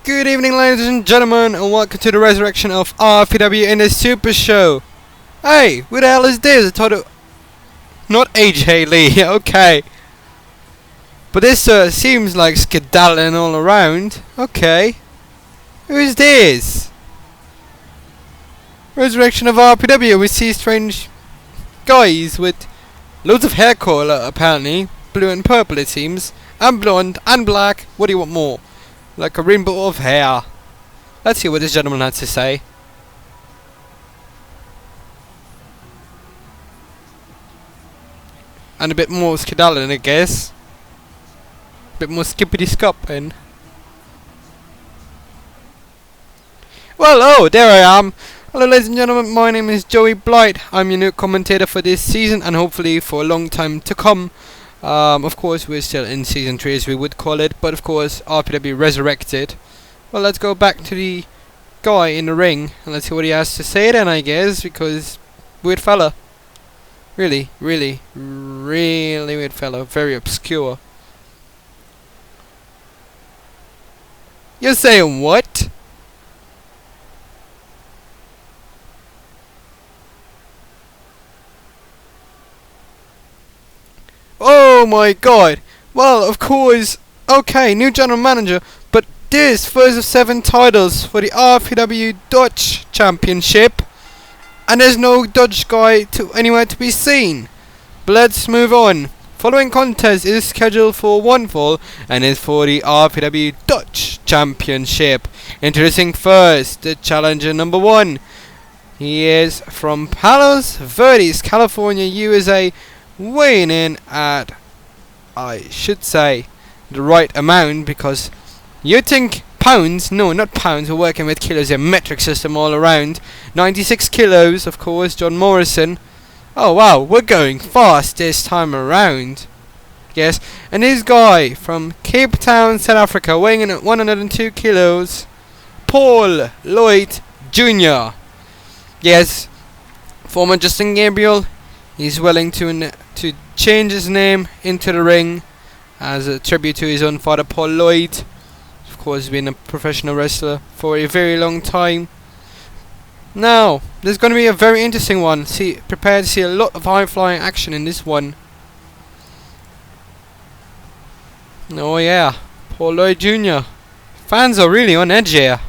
Good evening, ladies and gentlemen, and welcome to the resurrection of RFPW in the Supershow. Hey, who the hell is this? I thought it... Not AJ Lee, okay. But this seems like skedaddling all around. Okay. Who is this? Resurrection of RFPW. We see strange guys with loads of hair color, apparently. Blue and purple, it seems. And blonde and black. What do you want more? Like a rainbow of hair. Let's see what this gentleman has to say. And a bit more skedaddling, I guess. A bit more skippity scopping. Well, oh, there I am. Hello, ladies and gentlemen. My name is Joey Blight. I'm your new commentator for this season, and hopefully for a long time to come. Of course, we're still in Season 3, as we would call it, but of course, RPW resurrected. Well, let's go back to the guy in the ring, and let's see what he has to say then, I guess, because weird fella. Really weird fella. Very obscure. You're saying what? Oh my god. Well, of course. Okay, new general manager. But this first of 7 titles for the RFPW Dutch Championship. And there's no Dutch guy anywhere to be seen. But let's move on. Following contest is scheduled for one fall and is for the RFPW Dutch Championship. Introducing first the challenger number 1. He is from Palos Verdes, California, USA. Weighing in at, I should say, the right amount, because you think pounds, no, not pounds, we're working with kilos, a metric system all around. 96 kilos, of course, John Morrison. Oh wow, we're going fast this time around. Yes, and this guy from Cape Town, South Africa, weighing in at 102 kilos, Paul Lloyd Jr. Yes, former Justin Gabriel. He's willing to change his name into the ring as a tribute to his own father, Paul Lloyd. Of course, he's been a professional wrestler for a very long time. Now, there's going to be a very interesting one. Prepare to see a lot of high-flying action in this one. Oh yeah, Paul Lloyd Jr. Fans are really on edge here.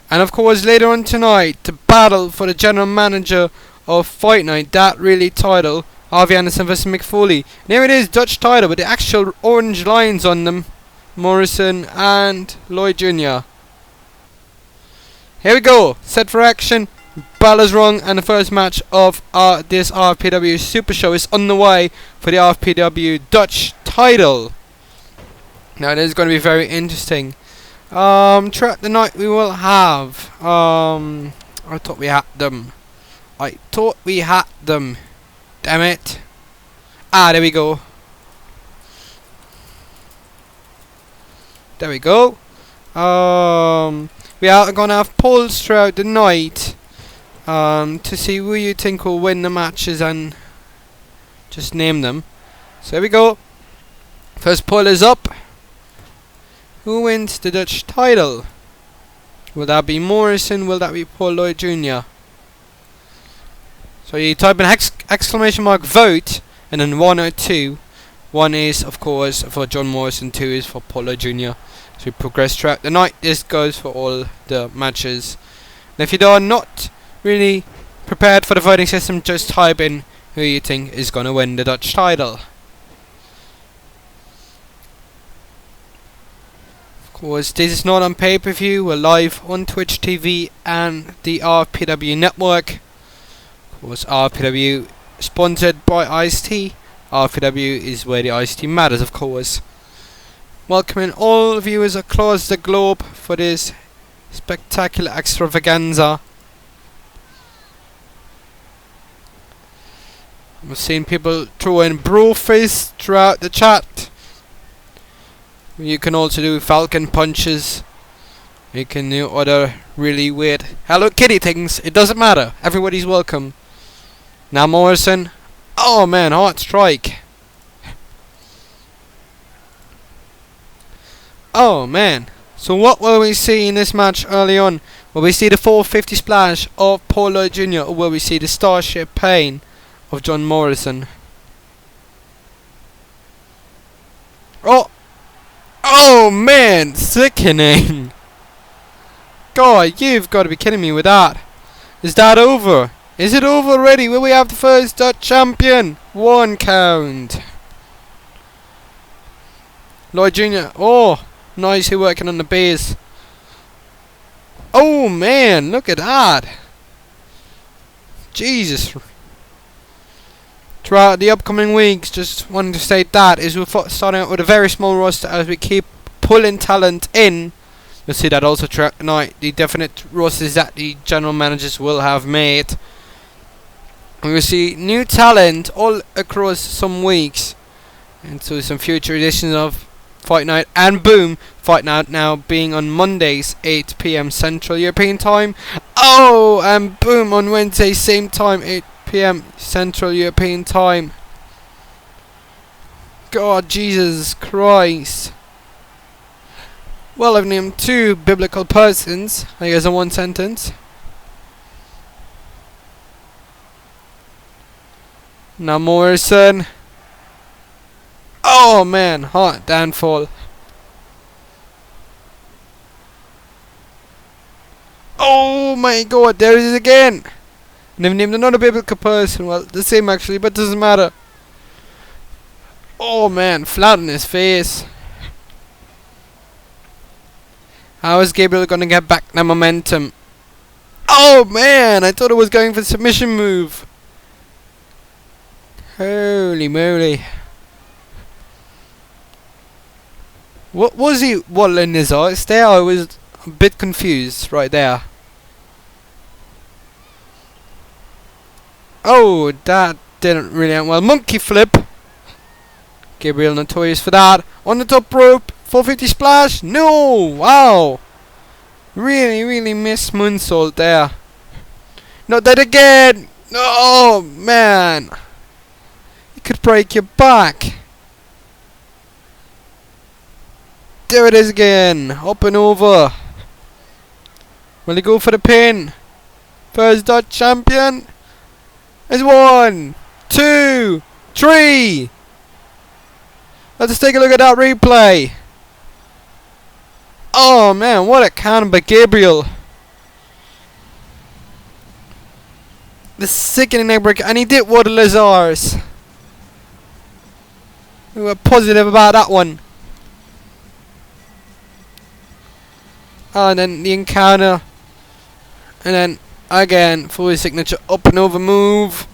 And of course, later on tonight, the battle for the general manager of Fight Night, that really title, Harvey Anderson vs Mick Foley. And here it is, Dutch title with the actual orange lines on them, Morrison and Lloyd Jr. Here we go, set for action, bell is rung, and the first match of this RFPW Super Show is on the way for the RFPW Dutch title. Now this is going to be very interesting. Throughout the night we will have, I thought we had them. Damn it. There we go. There we go. We are gonna have polls throughout the night to see who you think will win the matches and just name them. So here we go. First poll is up. Who wins the Dutch title? Will that be Morrison? Will that be Paul Lloyd Jr.? So you type in exclamation mark vote and then 1 or 2. 1 is of course for John Morrison, 2 is for Paul Lloyd Jr. So we progress throughout the night. This goes for all the matches. And if you are not really prepared for the voting system, just type in who you think is going to win the Dutch title. Of course, this is not on pay-per-view. We're live on Twitch TV and the RPW network. Of course, RPW sponsored by Ice-T. RPW is where the Ice-T matters, of course. Welcoming all viewers across the globe for this spectacular extravaganza. I've seen people throwing bro fists throughout the chat. You can also do falcon punches. You can do other really weird Hello Kitty things. It doesn't matter. Everybody's welcome. Now Morrison. Oh man, hard strike. Oh man. So what will we see in this match early on? Will we see the 450 splash of Paul Lloyd Jr. or will we see the Starship Pain of John Morrison? Oh! Oh man! Sickening! God, you've got to be kidding me with that. Is that over? Is it over already? Will we have the first Dutch champion? 1 count. Lloyd Jr. Oh! Nicely working on the base. Oh man, look at that. Jesus. Throughout the upcoming weeks, just wanted to state that is we're starting out with a very small roster as we keep pulling talent in. You'll see that also throughout the night. The definite rosters that the general managers will have made. We will see new talent all across some weeks. And so some future editions of Fight Night, and boom, Fight Night now being on Mondays 8 PM Central European Time. Oh, and boom on Wednesday same time 8 PM Central European Time. God, Jesus Christ. Well, I've named 2 biblical persons, I guess in one sentence. Now Morrison. Oh man, hot downfall. Oh my god, there it is again. And they've named another biblical person. Well, the same actually, but doesn't matter. Oh man, flat on his face. How is Gabriel gonna get back the momentum? Oh man, I thought it was going for the submission move. Holy moly. What was he waddling his eyes there? I was a bit confused right there. Oh, that didn't really end well. Monkey flip. Gabriel notorious for that. On the top rope. 450 splash. No! Wow. Really missed moonsault there. Not that again. Oh, man. It could break your back. There it is again. Up and over. Will he go for the pin? First Dutch champion is 1, 2, 3. Let's take a look at that replay. Oh man, what a cannon by Gabriel. The sickening neck break, and he did waddle his arse. We were positive about that one. And then the encounter. And then again for his signature up and over move.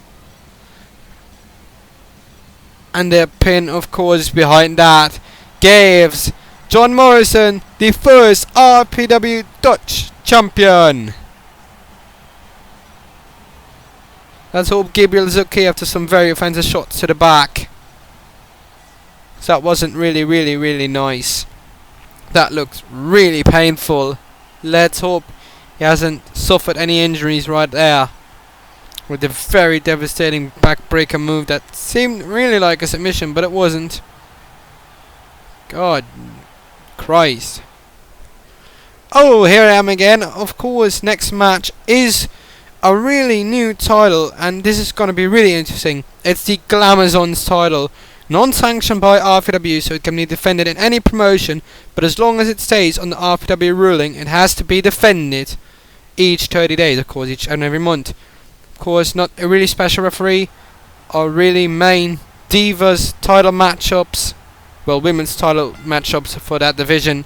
And the pin of course behind that gives John Morrison the first RFPW Dutch champion. Let's hope Gabriel is okay after some very offensive shots to the back. So that wasn't really nice. That looks really painful. Let's hope he hasn't suffered any injuries right there. With the very devastating backbreaker move that seemed really like a submission, but it wasn't. God Christ. Oh, here I am again. Of course, next match is a really new title, and this is going to be really interesting. It's the Glamazon's title. Non-sanctioned by RFPW, so it can be defended in any promotion, but as long as it stays on the RFPW ruling, it has to be defended each 30 days, of course, each and every month. Of course, not a really special referee, or really main Divas title matchups, well, women's title matchups for that division,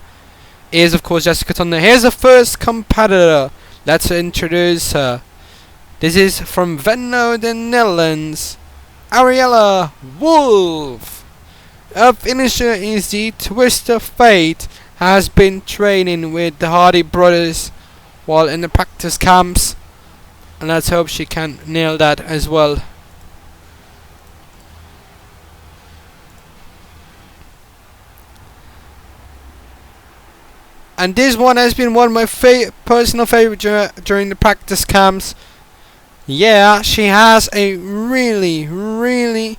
is of course Jessica Thunder. Here's the first competitor. Let's introduce her. This is from Venlo, the Netherlands. Ariella Wolf. Her finisher is the Twist of Fate. Has been training with the Hardy brothers while in the practice camps, and let's hope she can nail that as well. And this one has been one of my personal favourites during the practice camps. Yeah, she has a really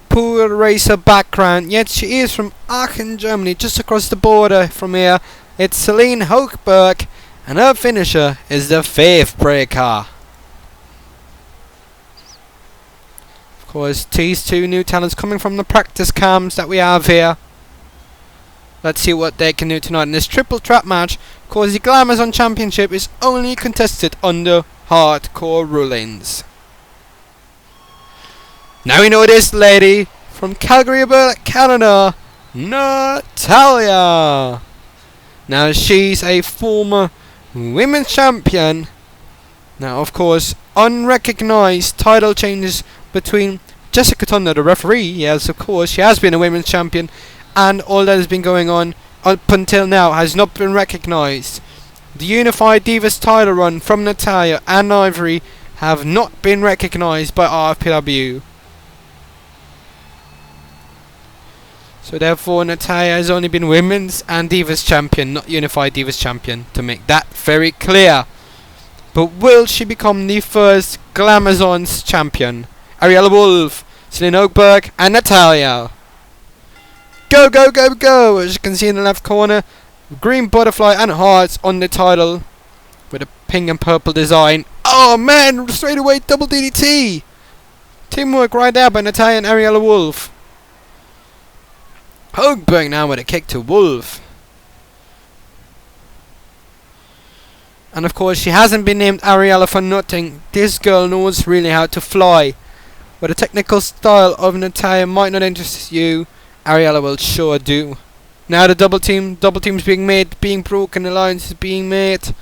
poor racer background, yet she is from Aachen, Germany, just across the border from here. It's Celine Hochberg, and her finisher is the Faith Breaker. Of course, these two new talents coming from the practice cams that we have here. Let's see what they can do tonight in this triple threat match. Of course, the Glamazon Championship is only contested under hardcore rulings. Now we know this lady from Calgary, Alberta, Canada, Natalia. Now she's a former women's champion. Now, of course, unrecognized title changes between Jessica Thunder, the referee. Yes, of course, she has been a women's champion, and all that has been going on up until now has not been recognized. The Unified Divas title run from Natalia and Ivory have not been recognized by RFPW. So therefore, Natalia has only been Women's and Divas Champion, not Unified Divas Champion, to make that very clear. But will she become the first Glamazon's champion? Ariella Wolf, Celine Oakberg, and Natalia. Go, go, go, go! As you can see in the left corner, green butterfly and hearts on the title with a pink and purple design. Oh man, straight away double DDT! Teamwork right there by Natalia and Ariella Wolf. Hochberg now with a kick to Wolf. And of course, she hasn't been named Ariella for nothing. This girl knows really how to fly. But the technical style of Natalia might not interest you, Ariella will sure do. Now the double team's being made, being broken, alliance is being made.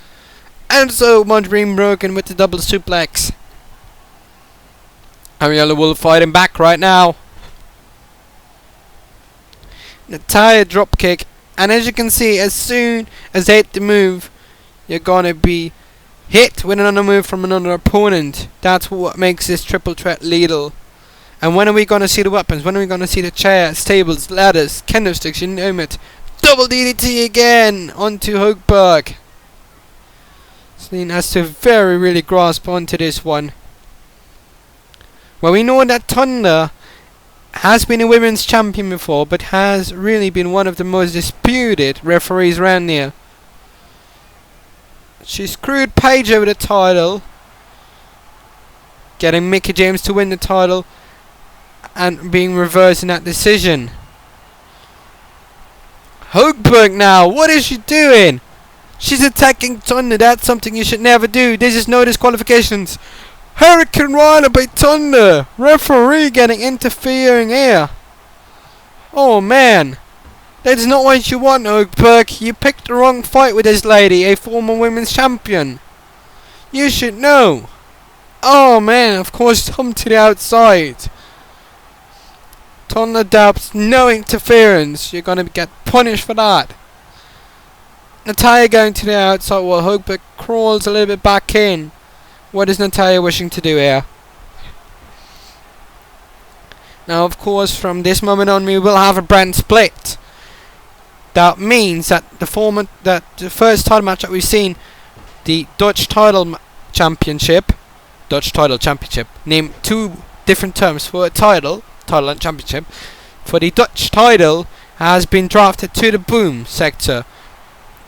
And so much being broken with the double suplex. Ariella Wolf fighting back right now. Natalia drop kick, and as you can see, as soon as they hit the move, you're gonna be hit with another move from another opponent. That's what makes this triple threat lethal. And when are we gonna see the weapons? When are we gonna see the chairs, tables, ladders, kendo sticks, you name it? Double DDT again onto Hochberg. Celine has to really grasp onto this one. Well, we know that Thunder has been a women's champion before, but has really been one of the most disputed referees around here. She screwed Paige over the title, getting Mickie James to win the title, and being reversed in that decision. Hochberg now, what is she doing? She's attacking Thunder. That's something you should never do. This is no disqualifications. Hurricane Rider by Thunder. Referee getting interfering here. Oh man. That is not what you want, Hochberg. You picked the wrong fight with this lady, a former women's champion. You should know. Oh man, of course, come to the outside. Thunder dabs, no interference. You're gonna get punished for that. Natalia going to the outside while Hochberg crawls a little bit back in. What is Natalia wishing to do here? Now, of course, from this moment on, we will have a brand split. That means that the first title match that we've seen, the Dutch title championship, name two different terms for a title and championship. For the Dutch title, has been drafted to the boom sector.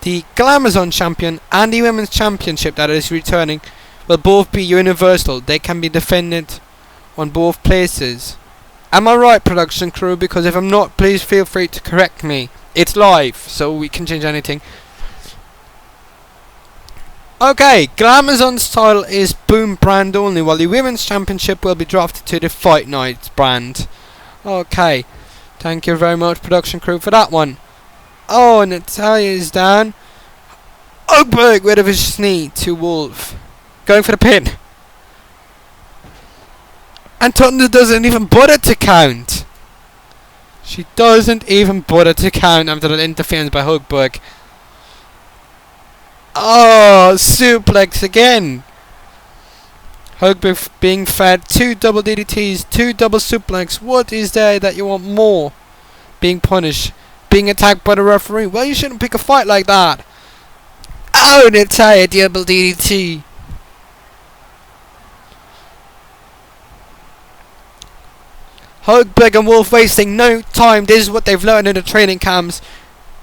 The Glamazon champion and the women's championship that is returning will both be universal. They can be defended on both places. Am I right, production crew? Because if I'm not, please feel free to correct me. It's live, so we can change anything. Okay, Glamazon's title is Boom brand only, while the Women's Championship will be drafted to the Fight Night brand. Okay, thank you very much, production crew, for that one. Oh, Natalia is down. Hochberg with a vicious knee to Wolf. Going for the pin. And Thunder doesn't even bother to count. She doesn't even bother to count after that interference by Hochberg. Oh, suplex again. Hochberg being fed 2 double DDTs, 2 double suplex. What is there that you want more? Being punished, being attacked by the referee. Well, you shouldn't pick a fight like that. Oh, Natalia double DDT. Högberg and Wolf wasting no time. This is what they've learned in the training camps.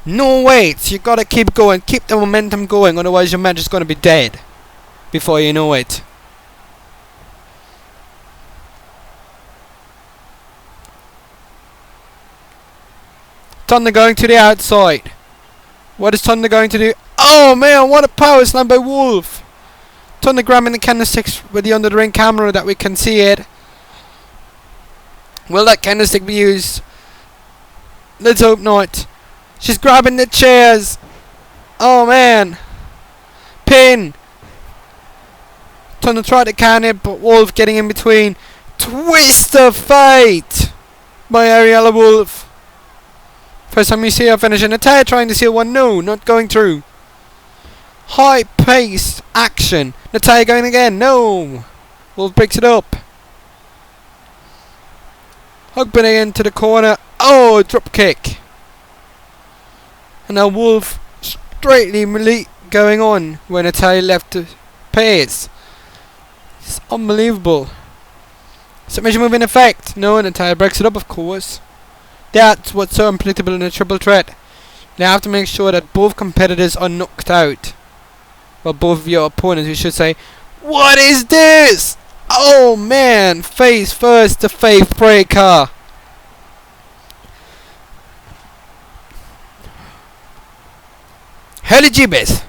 No wait, you gotta keep going, keep the momentum going, otherwise your match is gonna be dead before you know it. Thunder going to the outside. What is Thunder going to do? Oh man, what a power slam by Wolf. Thunder grabbing the candlesticks with the under the ring camera that we can see it. Will that candlestick be used? Let's hope not. She's grabbing the chairs. Oh man. Pin. Thunder tried to can it, but Wolf getting in between. Twist of fate by Ariella Wolf. First time you see her finish, and Natalia trying to seal one. No, not going through. High paced action. Natalia going again. No. Wolf breaks it up. Hugburn into the corner. Oh, drop kick. And now Wolf straightly going on when Natalia left the pace. It's unbelievable. Submission move in effect. No, Natalia breaks it up, of course. That's what's so unpredictable in a triple threat. You have to make sure that both competitors are knocked out. Well, both of your opponents, you should say. What is this? Oh man, face first, the faith breaker. Holy gibbous.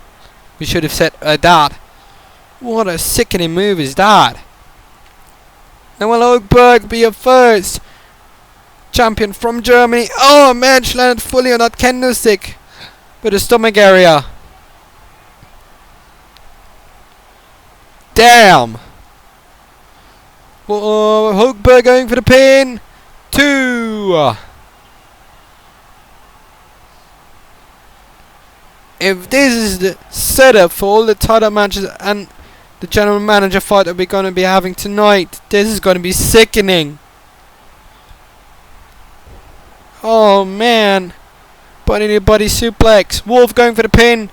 We should have said that. What a sickening move is that? Now will Högberg be your first champion from Germany. Oh man, she landed fully on that candlestick with the stomach area. Damn. Högberg going for the pin. 2. If this is the setup for all the title matches and the general manager fight that we're going to be having tonight, this is going to be sickening. Oh man. Body to body suplex. Wolf going for the pin.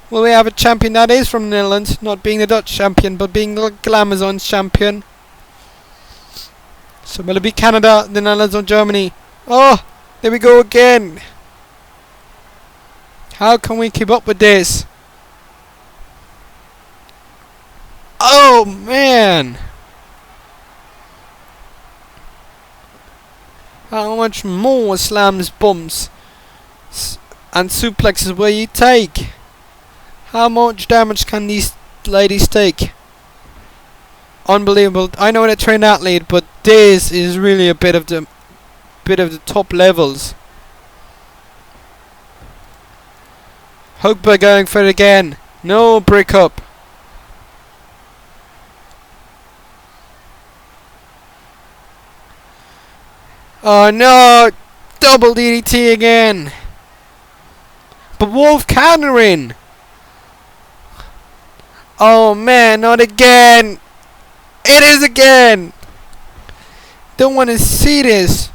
Will we have a champion that is from the Netherlands, not being the Dutch champion, but being the Glamazon's champion? So will it be Canada, the Netherlands, or Germany? Oh, there we go again. How can we keep up with this? Oh man. How much more slams, bumps, and suplexes will you take? How much damage can these ladies take? Unbelievable. I know they're trained athlete, but this is really a bit of the top levels. Högberg going for it again. No break up. Oh no! Double DDT again. But Wolf countering. Oh man, not again. It is again. Don't want to see this.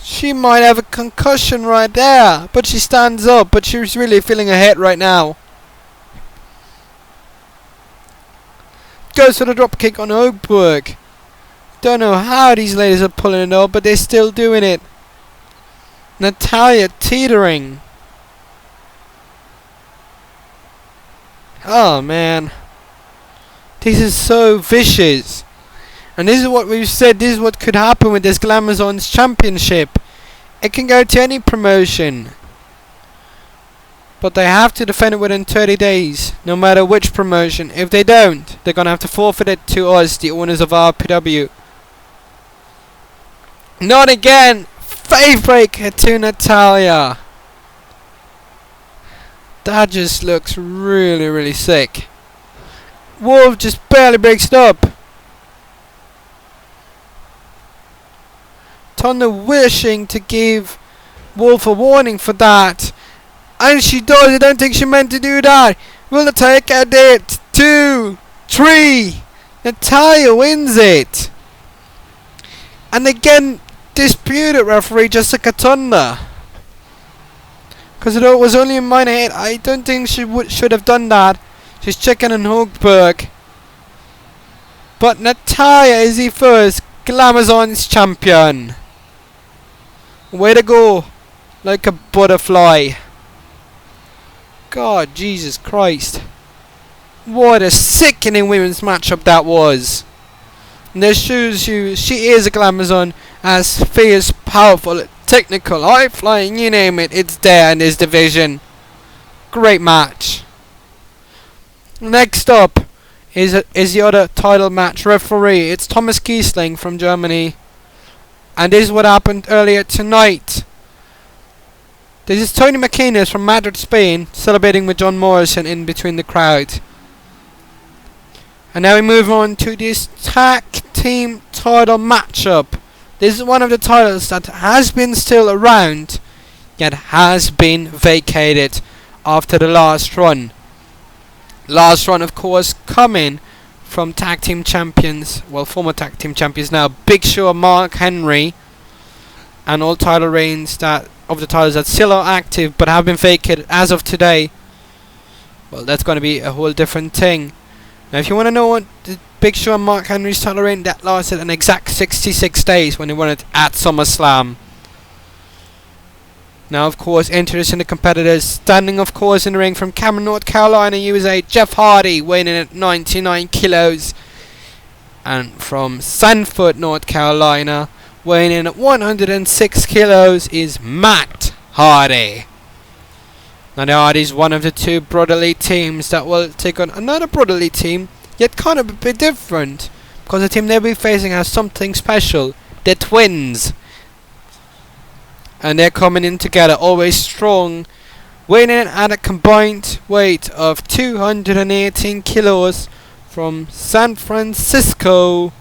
She might have a concussion right there. But she stands up. But she's really feeling her head right now. Goes for the drop kick on Högberg. Don't know how these ladies are pulling it off, but they're still doing it. Natalia teetering. Oh man. This is so vicious. And this is what we've said, this is what could happen with this Glamazon's championship. It can go to any promotion. But they have to defend it within 30 days, no matter which promotion. If they don't, they're going to have to forfeit it to us, the owners of RFPW. Not again! Faith breaker to Natalia. That just looks really, really sick. Wolf just barely breaks it up. Thunder wishing to give Wolf a warning for that. And she does. I don't think she meant to do that. Will Natalia get it? 2, 3. Natalia wins it. And again, disputed referee Jessica Thunder. Because it was only a minor hit. I don't think she should have done that. She's checking on Högberg. But Natalia is the first Glamazon's champion. Way to go. Like a butterfly. God, Jesus Christ. What a sickening women's matchup that was. And this shows you she is a Glamazon, as fierce, powerful, technical, high flying, you name it, it's there in this division. Great match. Next up is the other title match referee. It's Thomas Kiesling from Germany. And this is what happened earlier tonight. This is Tony McInnes from Madrid, Spain, celebrating with John Morrison in between the crowd. And now we move on to this tag team title matchup. This is one of the titles that has been still around, yet has been vacated after the last run. Last run, of course, coming from tag team champions, well, former tag team champions now, Big Show, Mark Henry, and all title reigns that of the titles that still are active but have been vacated as of today. Well, that's going to be a whole different thing. Now, if you want to know what the Big Show and Mark Henry's title reign, that lasted an exact 66 days when they won it at SummerSlam. Now, of course, introducing the competitors, standing, of course, in the ring from Cameron, North Carolina, USA, Jeff Hardy, weighing in at 99 kilos. And from Sanford, North Carolina, weighing in at 106 kilos, is Matt Hardy. Now, the Hardys, one of the two brotherly teams that will take on another brotherly team, yet kind of a bit different, because the team they'll be facing has something special. They're twins. And they're coming in together, always strong, weighing in at a combined weight of 218 kilos from San Francisco,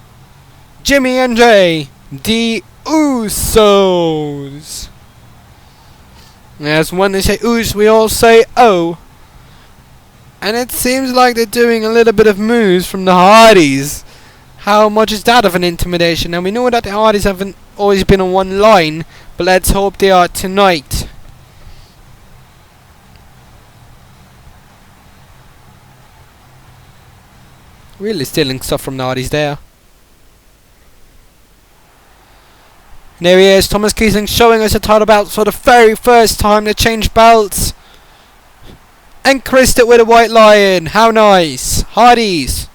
Jimmy and Jay, the Usos. As when they say Us, we all say oh. And it seems like they're doing a little bit of moves from the Hardys. How much is that of an intimidation? And we know that the Hardys haven't always been on one line, but let's hope they are tonight. Really stealing stuff from the Hardys there. And there he is, Thomas Kiesling, showing us the title belts for the very first time. They changed belts. And Christ it with a white lion. How nice. Hardys.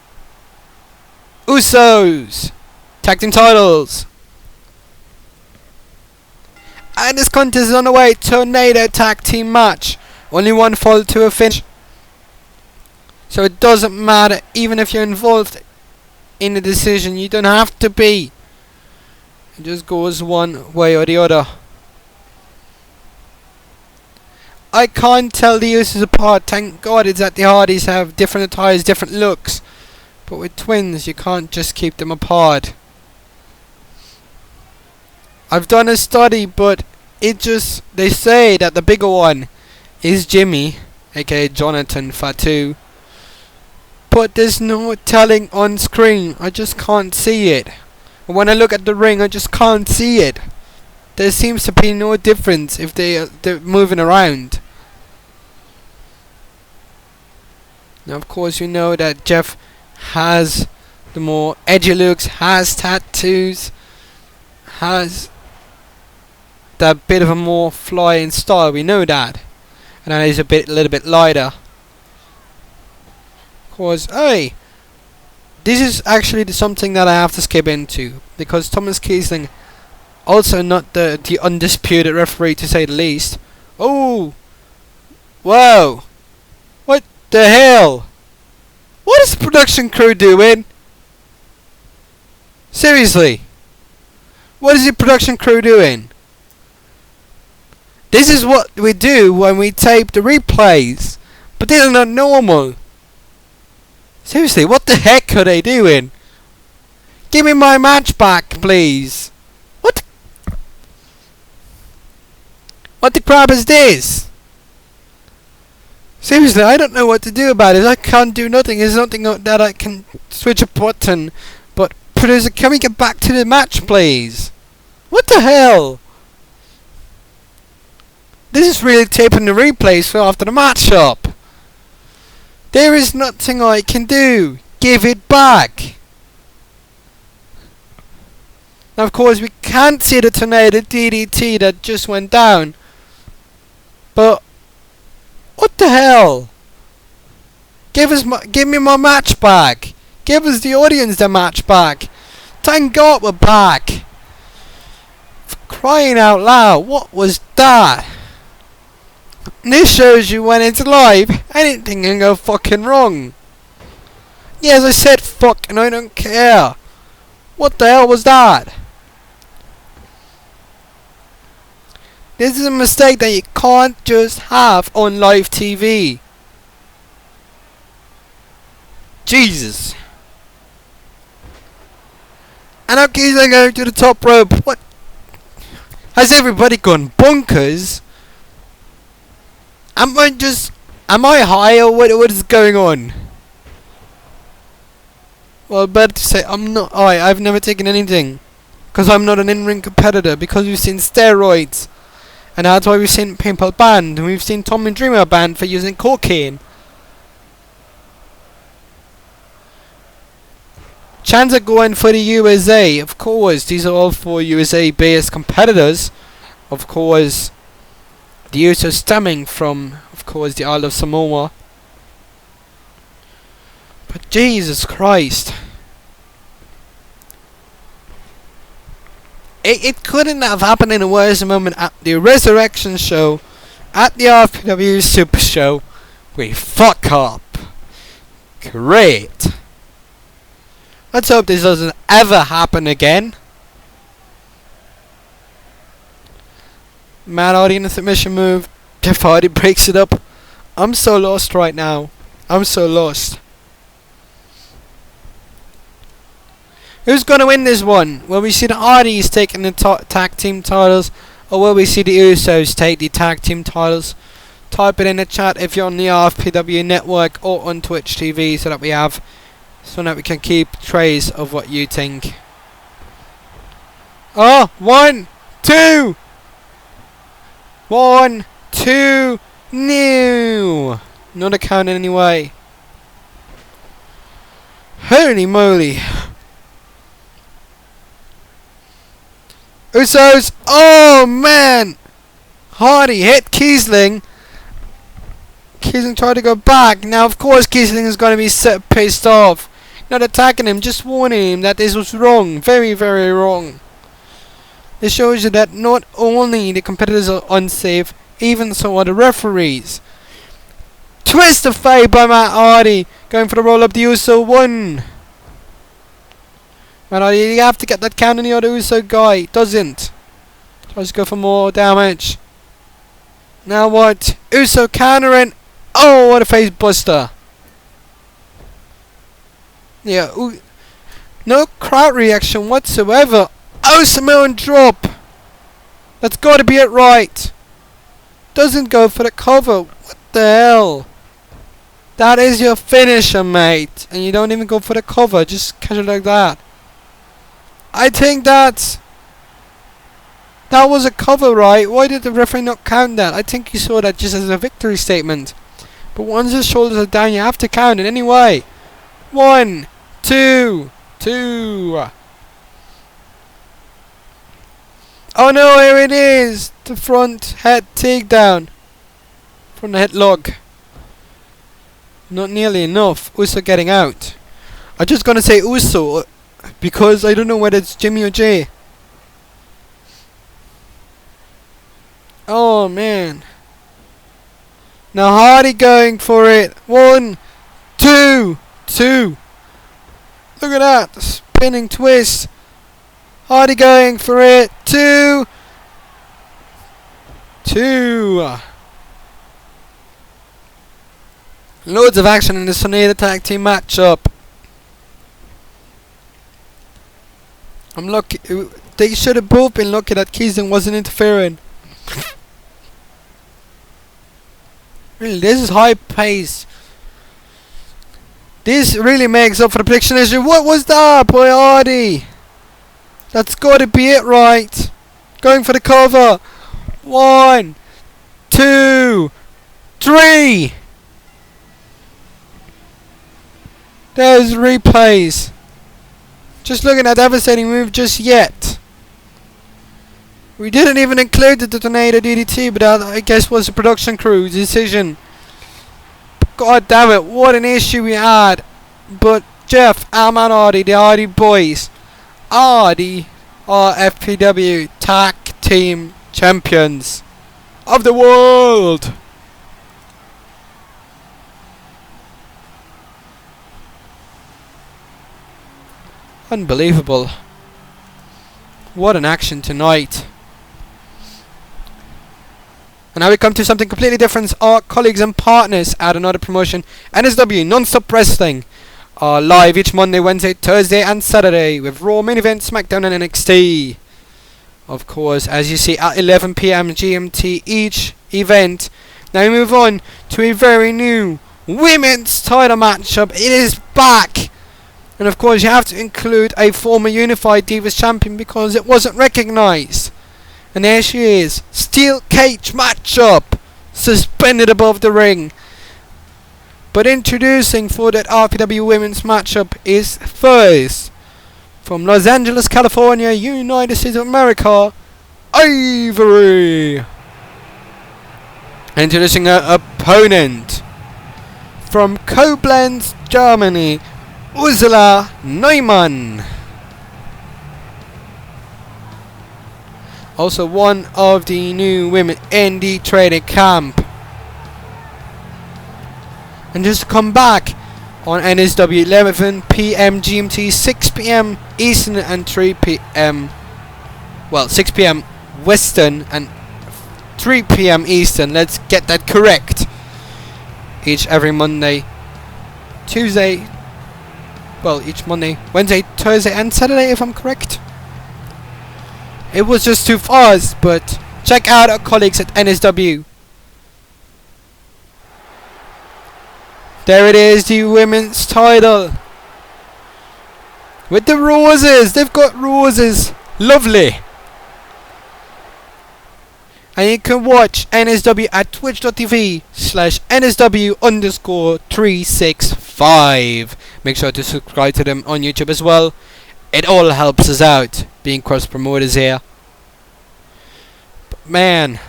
Usos. Tag team titles. And this contest is on the way. Tornado tag team match. Only one fall to a finish. So it doesn't matter, even if you're involved in the decision, you don't have to be. It just goes one way or the other. I can't tell the Usos apart. Thank God it's that the Hardys have different attires, different looks. But with twins, you can't just keep them apart. I've done a study, but they say that the bigger one is Jimmy, aka Jonathan Fatu. But there's no telling on screen. I just can't see it. When I look at the ring, I just can't see it. There seems to be no difference if they're moving around. Now, of course, you know that Jeff has the more edgy looks, has tattoos, has that bit of a more flying style. We know that, and that is a little bit lighter. Of course, hey. This is actually something that I have to skip into, because Thomas Kiesling, also not the undisputed referee to say the least. Oh! Whoa! What the hell? What is the production crew doing? Seriously? What is the production crew doing? This is what we do when we tape the replays, but these are not normal. Seriously, what the heck are they doing? Give me my match back, please. What the crap is this? Seriously, I don't know what to do about it. I can't do nothing. There's nothing that I can switch a button. But producer, can we get back to the match, please? What the hell? This is really taping the replays for after the matchup. There is nothing I can do. Give it back. Now, of course, we can't see the tornado DDT that just went down. But what the hell? Give me my match back. Give us the audience the match back. Thank God we're back. For crying out loud, what was that? This shows you when it's live, anything can go fucking wrong. Yes, I said fuck and I don't care. What the hell was that? This is a mistake that you can't just have on live TV. Jesus. And okay, I go to the top rope. What? Has everybody gone bonkers? Am I high or what is going on? Well, better to say I'm not high. I've never taken anything. Because I'm not an in-ring competitor. Because we've seen steroids. And that's why we've seen people banned. And we've seen Tommy Dreamer banned for using cocaine. Chance are going for the USA. Of course, these are all 4 USA-based competitors. Of course, the USA stemming from, of course, the Isle of Samoa. But Jesus Christ. It couldn't have happened in a worse moment at the Resurrection show, at the RFPW Supershow. We fuck up. Great. Let's hope this doesn't ever happen again. Matt Hardy in a submission move. Jeff Hardy breaks it up. I'm so lost right now. I'm so lost. Who's going to win this one? Will we see the Hardys taking the tag team titles? Or will we see the Usos take the tag team titles? Type it in the chat if you're on the RFPW network or on Twitch TV so that we can keep trace of what you think. Oh, 1, 2. 1, 2. No. Not a count anyway. Holy moly. Usos. Oh man. Hardy hit Kiesling. Kiesling tried to go back. Now of course Kiesling is going to be pissed off. Not attacking him, just warning him that this was wrong. Very, very wrong. This shows you that not only the competitors are unsafe, even so are the referees. Twist of fate by Matt Hardy. Going for the roll up the Uso 1. Matt Hardy, you have to get that count on the other Uso guy. Doesn't. Tries to go for more damage. Now what? Uso countering. Oh, what a face buster. Yeah, no crowd reaction whatsoever. Oh, Samoan drop. That's got to be it right. Doesn't go for the cover. What the hell? That is your finisher, mate. And you don't even go for the cover. Just catch it like that. I think that was a cover, right? Why did the referee not count that? I think he saw that just as a victory statement. But once his shoulders are down, you have to count it anyway. 1, 2, 2. Oh no, here it is. The front head takedown. From the headlock. Not nearly enough. Uso getting out. I'm just gonna say Uso because I don't know whether it's Jimmy or Jay. Oh man. Now Hardy going for it. 1, 2, 2. Look at that. Spinning twist. Hardy going for it. 2, 2. Loads of action in the Sonata tag team matchup. I'm lucky. They should have both been lucky that Kiesling wasn't interfering. Really, this is high pace. This really makes up for the prediction issue. What was that, boy Hardy? That's got to be it, right? Going for the cover. 1, 2, 3. There's replays. Just looking at the devastating move just yet. We didn't even include the Tornado DDT, but that I guess was the production crew's decision. God damn it, what an issue we had. But Jeff, Am and Artie, the Artie boys, are the RFPW Tag Team Champions of the world. Unbelievable. What an action tonight. And now we come to something completely different. Our colleagues and partners at another promotion, NSW Non-Stop Wrestling, are live each Monday, Wednesday, Thursday and Saturday with Raw, Main Event, SmackDown and NXT. Of course, as you see, at 11 PM GMT each event. Now we move on to a very new women's title matchup. It is back. And of course you have to include a former Unified Divas champion because it wasn't recognised. And there she is. Steel cage matchup. Suspended above the ring. But introducing for that RPW women's matchup is first, from Los Angeles, California, United States of America, Ivory. Introducing her opponent, from Koblenz, Germany, Ursula Neumann. Also one of the new women in the training camp. And just to come back on NSW 11 PM GMT, 6 PM Eastern and 3 PM, well 6 PM Western and 3 PM Eastern, let's get that correct. Every Monday, Tuesday, well each Monday, Wednesday, Thursday and Saturday if I'm correct. It was just too fast, but check out our colleagues at NSW. There it is, the women's title. With the roses, they've got roses. Lovely. And you can watch NSW at twitch.tv/NSW_365. Make sure to subscribe to them on YouTube as well. It all helps us out, being cross promoters here. But man,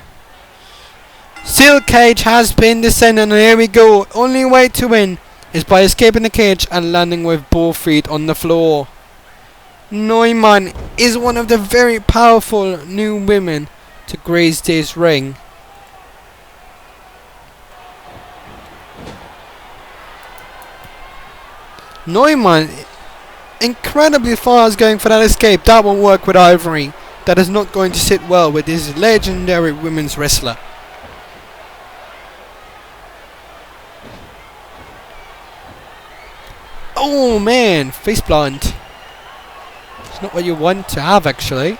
steel cage has been descended, and here we go. Only way to win is by escaping the cage and landing with both feet on the floor. Neumann is one of the very powerful new women to grace this ring. Neumann, incredibly fast going for that escape. That won't work with Ivory. That is not going to sit well with this legendary women's wrestler. Oh man, face plant. It's not what you want to have actually.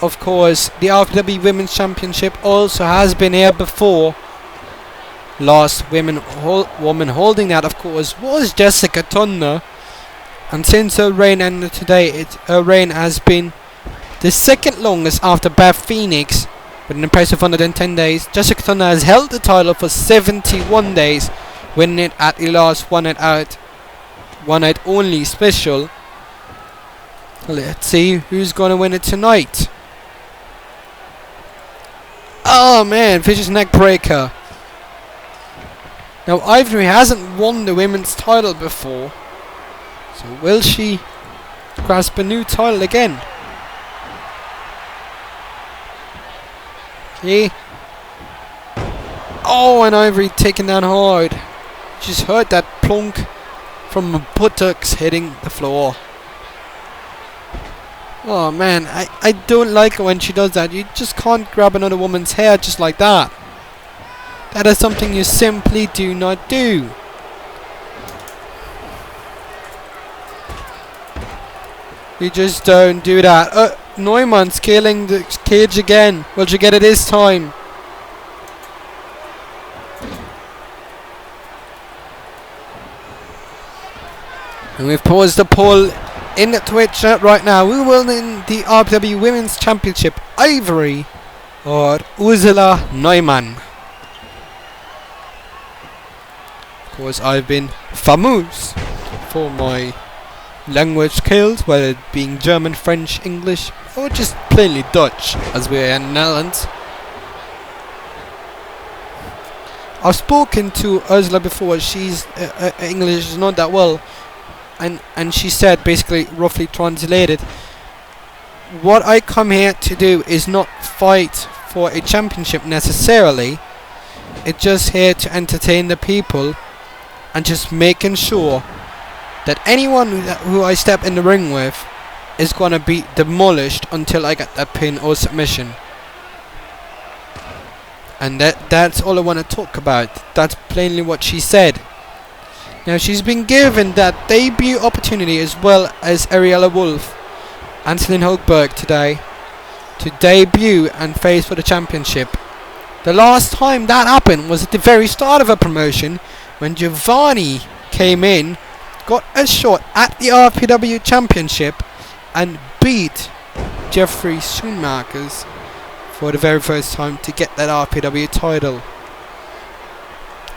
Of course, the RPW Women's Championship also has been here before. Last woman holding that, of course, was Jessica Thunder. And since her reign ended today, her reign has been the second longest after Beth Phoenix, with an impressive 110 days. Jessica Thunder has held the title for 71 days, winning it at the last one night only special. Let's see who's going to win it tonight. Oh man, vicious neck breaker. Now Ivory hasn't won the women's title before, so will she grasp a new title again? Okay. Oh, and Ivory taken down hard. Just heard that plunk from her buttocks hitting the floor. Oh man, I don't like it when she does that. You just can't grab another woman's hair just like that. That is something you simply do not do. You just don't do that. Neumann scaling the cage again. Will she get it this time? And we've paused the poll in the Twitch chat right now. Who will win the RPW Women's Championship? Ivory or Ursula Neumann? Of course, I've been famous for my language skills, whether it being German, French, English, or just plainly Dutch, as we're in the Netherlands. I've spoken to Ursula before. She's English is not that well, and she said, basically roughly translated, what I come here to do is not fight for a championship necessarily. It's just here to entertain the people and just making sure that anyone who I step in the ring with is gonna be demolished until I get that pin or submission. And that's all I want to talk about. That's plainly what she said. Now, she's been given that debut opportunity, as well as Ariella Wolf and Celine Hochberg today, to debut and face for the championship. The last time that happened was at the very start of a promotion, when Giovanni came in, got a shot at the RFPW championship, and beat Jeffrey Schoenmakers for the very first time to get that RFPW title.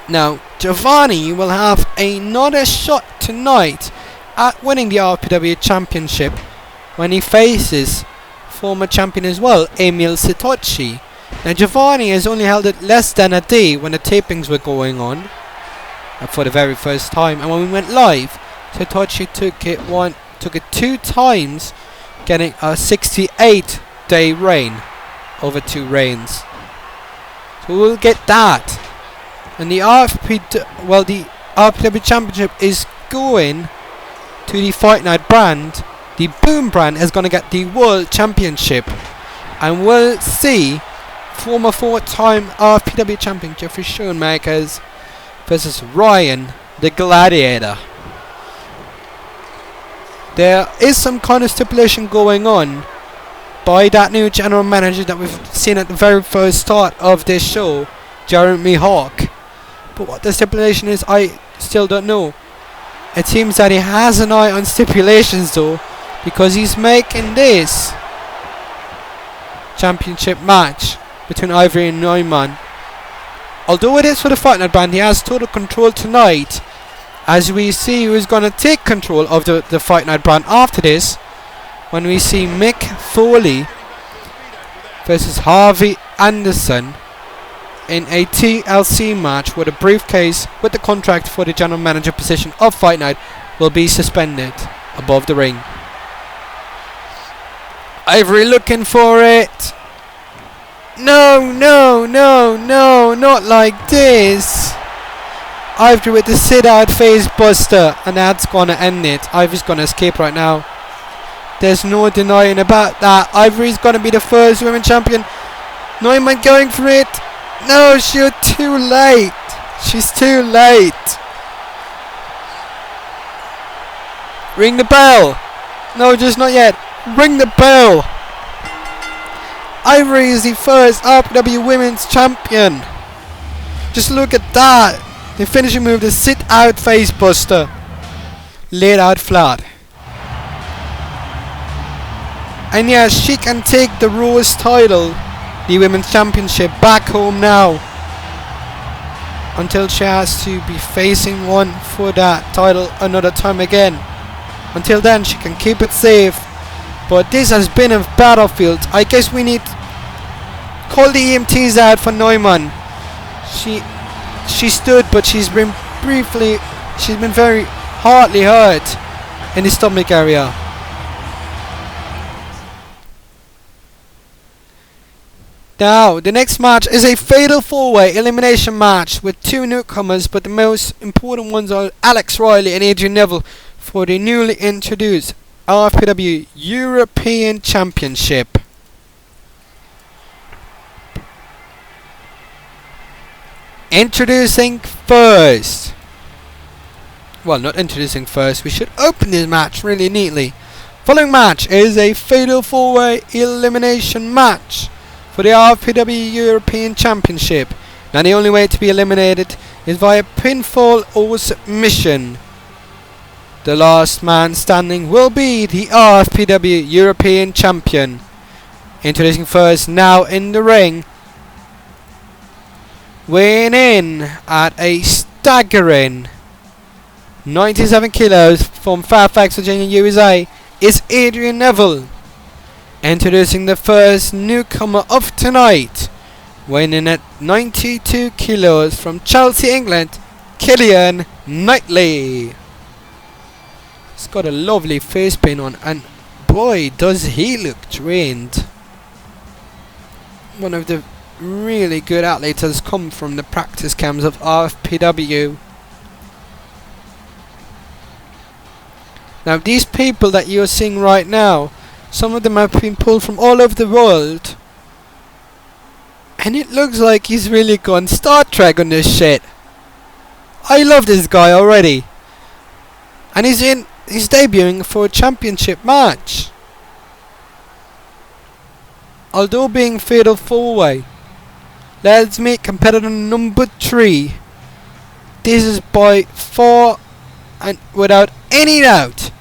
Now, Giovanni will have another shot tonight at winning the RFPW championship when he faces former champion as well, Emil Sitochi. Now, Giovanni has only held it less than a day when the tapings were going on for the very first time, and when we went live, Sitochi took it 2 times, getting a 68-day reign over 2 reigns. So we'll get that. And the RFPW Championship is going to the Fight Night brand. The Boom brand is going to get the World Championship. And we'll see former 4-time RFPW champion Jeffrey Schoenmakers versus Ryan the Gladiator. There is some kind of stipulation going on by that new general manager that we've seen at the very first start of this show, Jeremy Hawk. But what the stipulation is, I still don't know. It seems that he has an eye on stipulations though, because he's making this championship match between Ivory and Neumann. Although it is for the Fight Night brand, he has total control tonight, as we see who's going to take control of the Fight Night brand after this, when we see Mick Foley versus Harvey Anderson in a TLC match, where the briefcase with the contract for the general manager position of Fight Night will be suspended above the ring. Ivory looking for it. No, not like this. Ivory with the sit out face buster, and that's gonna end it. Ivory's gonna escape right now. There's no denying about that. Ivory's gonna be the first women's champion. Neumann going for it. No, she's too late. She's too late. Ring the bell. No, just not yet. Ring the bell. Ivory is the first RPW Women's Champion. Just look at that. The finishing move, the sit out face buster. Laid out flat. And yes, she can take the Rose title, the Women's Championship, back home now, until she has to be facing one for that title another time again. Until then, she can keep it safe. But this has been a battlefield. I guess we need call the EMTs out for Neumann. She stood, but she's been very hardly hurt in the stomach area. Now, the next match is a fatal 4-way elimination match with 2 newcomers, but the most important ones are Alex Riley and Adrian Neville for the newly introduced RFPW European Championship. Introducing first. Well, not introducing first. We should open this match really neatly. Following match is a fatal 4-way elimination match for the RFPW European Championship. Now, the only way to be eliminated is via pinfall or submission. The last man standing will be the RFPW European Champion. Introducing first, now in the ring, weighing in at a staggering 97 kilos from Fairfax, Virginia, USA, is Adrian Neville. Introducing the first newcomer of tonight, weighing in at 92 kilos from Chelsea, England, Killian Knightley. He's got a lovely face paint on, and boy does he look trained. One of the really good athletes has come from the practice camps of RFPW. Now these people that you're seeing right now, some of them have been pulled from all over the world, and it looks like he's really gone Star Trek on this shit. I love this guy already, and he's debuting for a championship match, although being fatal 4-way. Let's meet competitor number 3. This is by far and without any doubt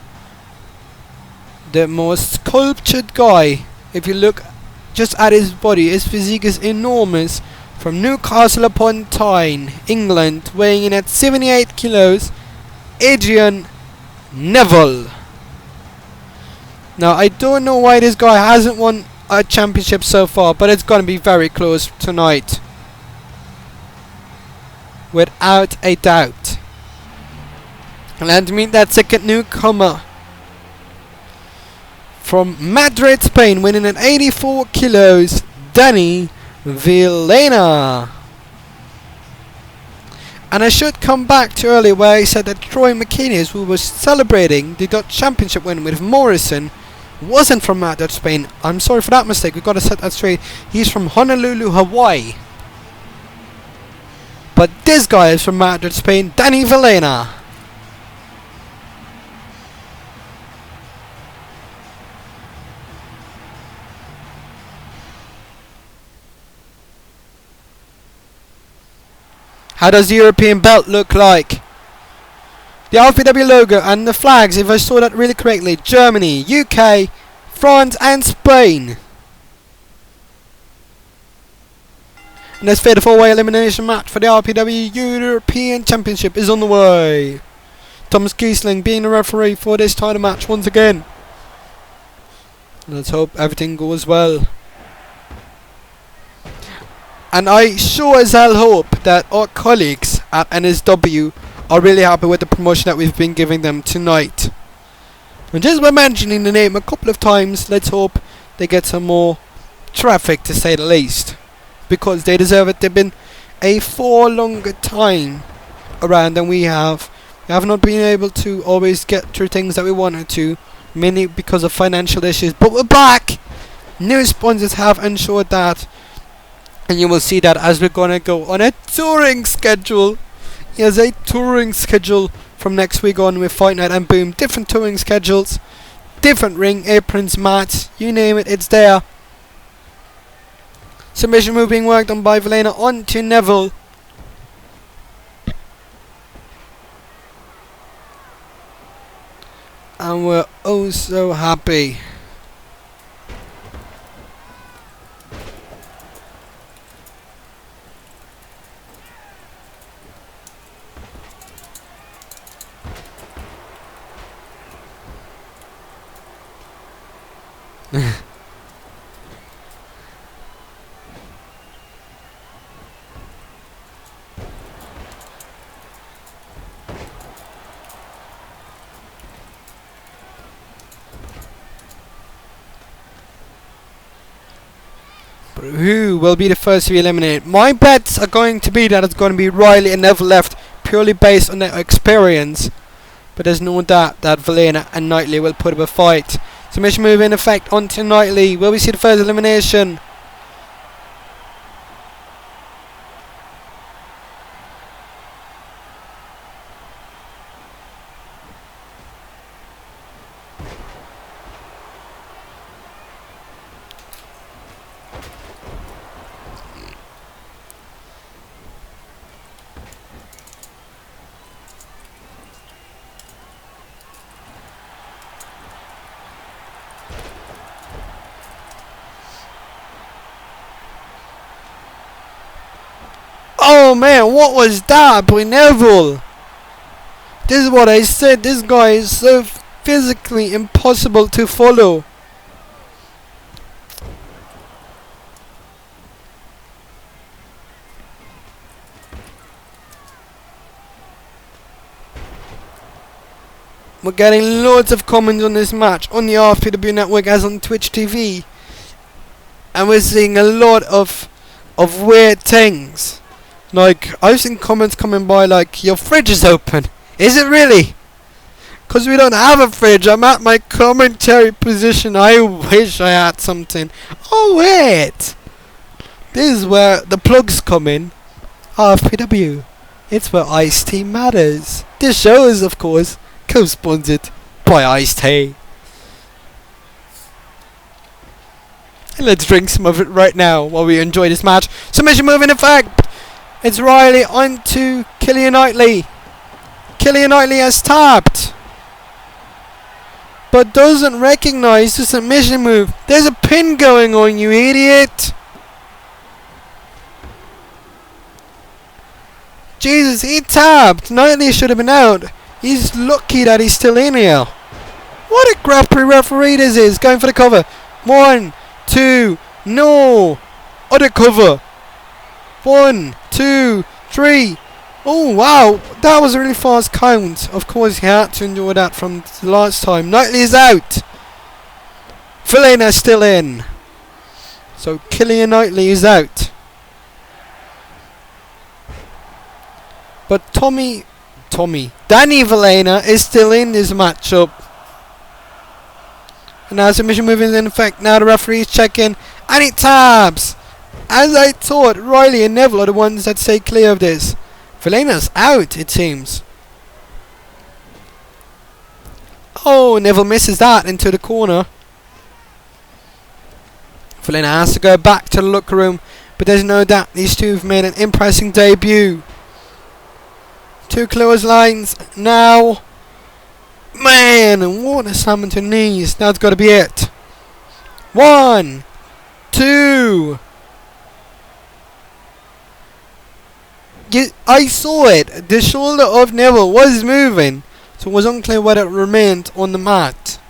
the most sculptured guy. If you look just at his body, his physique is enormous. From Newcastle upon Tyne, England, weighing in at 78 kilos, Adrian Neville. Now I don't know why this guy hasn't won a championship so far, but it's going to be very close tonight, without a doubt. And meet that second newcomer from Madrid, Spain, winning at 84 kilos, Danny Villena. And I should come back to earlier where I said that Troy McKinney, who was celebrating the Dutch Championship win with Morrison, wasn't from Madrid, Spain. I'm sorry for that mistake. We've got to set that straight. He's from Honolulu, Hawaii. But this guy is from Madrid, Spain, Danny Villena. How does the European belt look like? The RFPW logo and the flags, if I saw that really correctly, Germany, UK, France and Spain. And this fatal 4-way elimination match for the RFPW European Championship is on the way. Thomas Giesling being the referee for this title match once again. Let's hope everything goes well. And I sure as hell hope that our colleagues at NSW are really happy with the promotion that we've been giving them tonight. And just by mentioning the name a couple of times, let's hope they get some more traffic, to say the least, because they deserve it. They've been a far longer time around than we have. We have not been able to always get through things that we wanted to, mainly because of financial issues, but we're back. New sponsors have ensured that. And you will see that as we're going to go on a touring schedule. Yes, a touring schedule from next week on with Fight Night and Boom. Different touring schedules, different ring, aprons, mats, you name it, it's there. Submission move being worked on by Villena onto Neville. And we're oh so happy. But who will be the first to be eliminated? My bets are going to be that it's going to be Riley and Neville left, purely based on their experience. But there's no doubt that Villena and Knightley will put up a fight. Submission move in effect onto Knightley. Will we see the first elimination? Oh man, what was that by Neville? This is what I said. This guy is so physically impossible to follow. We're getting loads of comments on this match on the RFPW network as on Twitch TV. And we're seeing a lot of weird things. Like, I've seen comments coming by like, your fridge is open. Is it really? Because we don't have a fridge. I'm at my commentary position. I wish I had something. Oh wait, this is where the plugs come in. RFPW. It's where iced tea matters. This show is, of course, co-sponsored by iced tea. And let's drink some of it right now while we enjoy this match. Submission move in effect. It's Riley onto Killian Knightley. Killian Knightley has tapped, but doesn't recognize the submission move. There's a pin going on, you idiot. Jesus, he tapped. Knightley should have been out. He's lucky that he's still in here. What a crappy referee this is. Going for the cover. 1, 2, no. Other cover. 1, 2, 3. Oh wow, that was a really fast count. Of course he had to endure that from the last time. Knightley is out. Villena still in. So Killian Knightley is out. But Danny Villena is still in this matchup. And now submission move is in effect. Now the referee is checking and it tabs. As I thought, Riley and Neville are the ones that stay clear of this. Villena's out, it seems. Oh, Neville misses that into the corner. Villena has to go back to the locker room, but there's no doubt these two have made an impressive debut. 2 clotheslines now. Man, what a slam into knees. That's got to be it. 1, 2. I saw it. The shoulder of Neville was moving, so it was unclear whether it remained on the mat.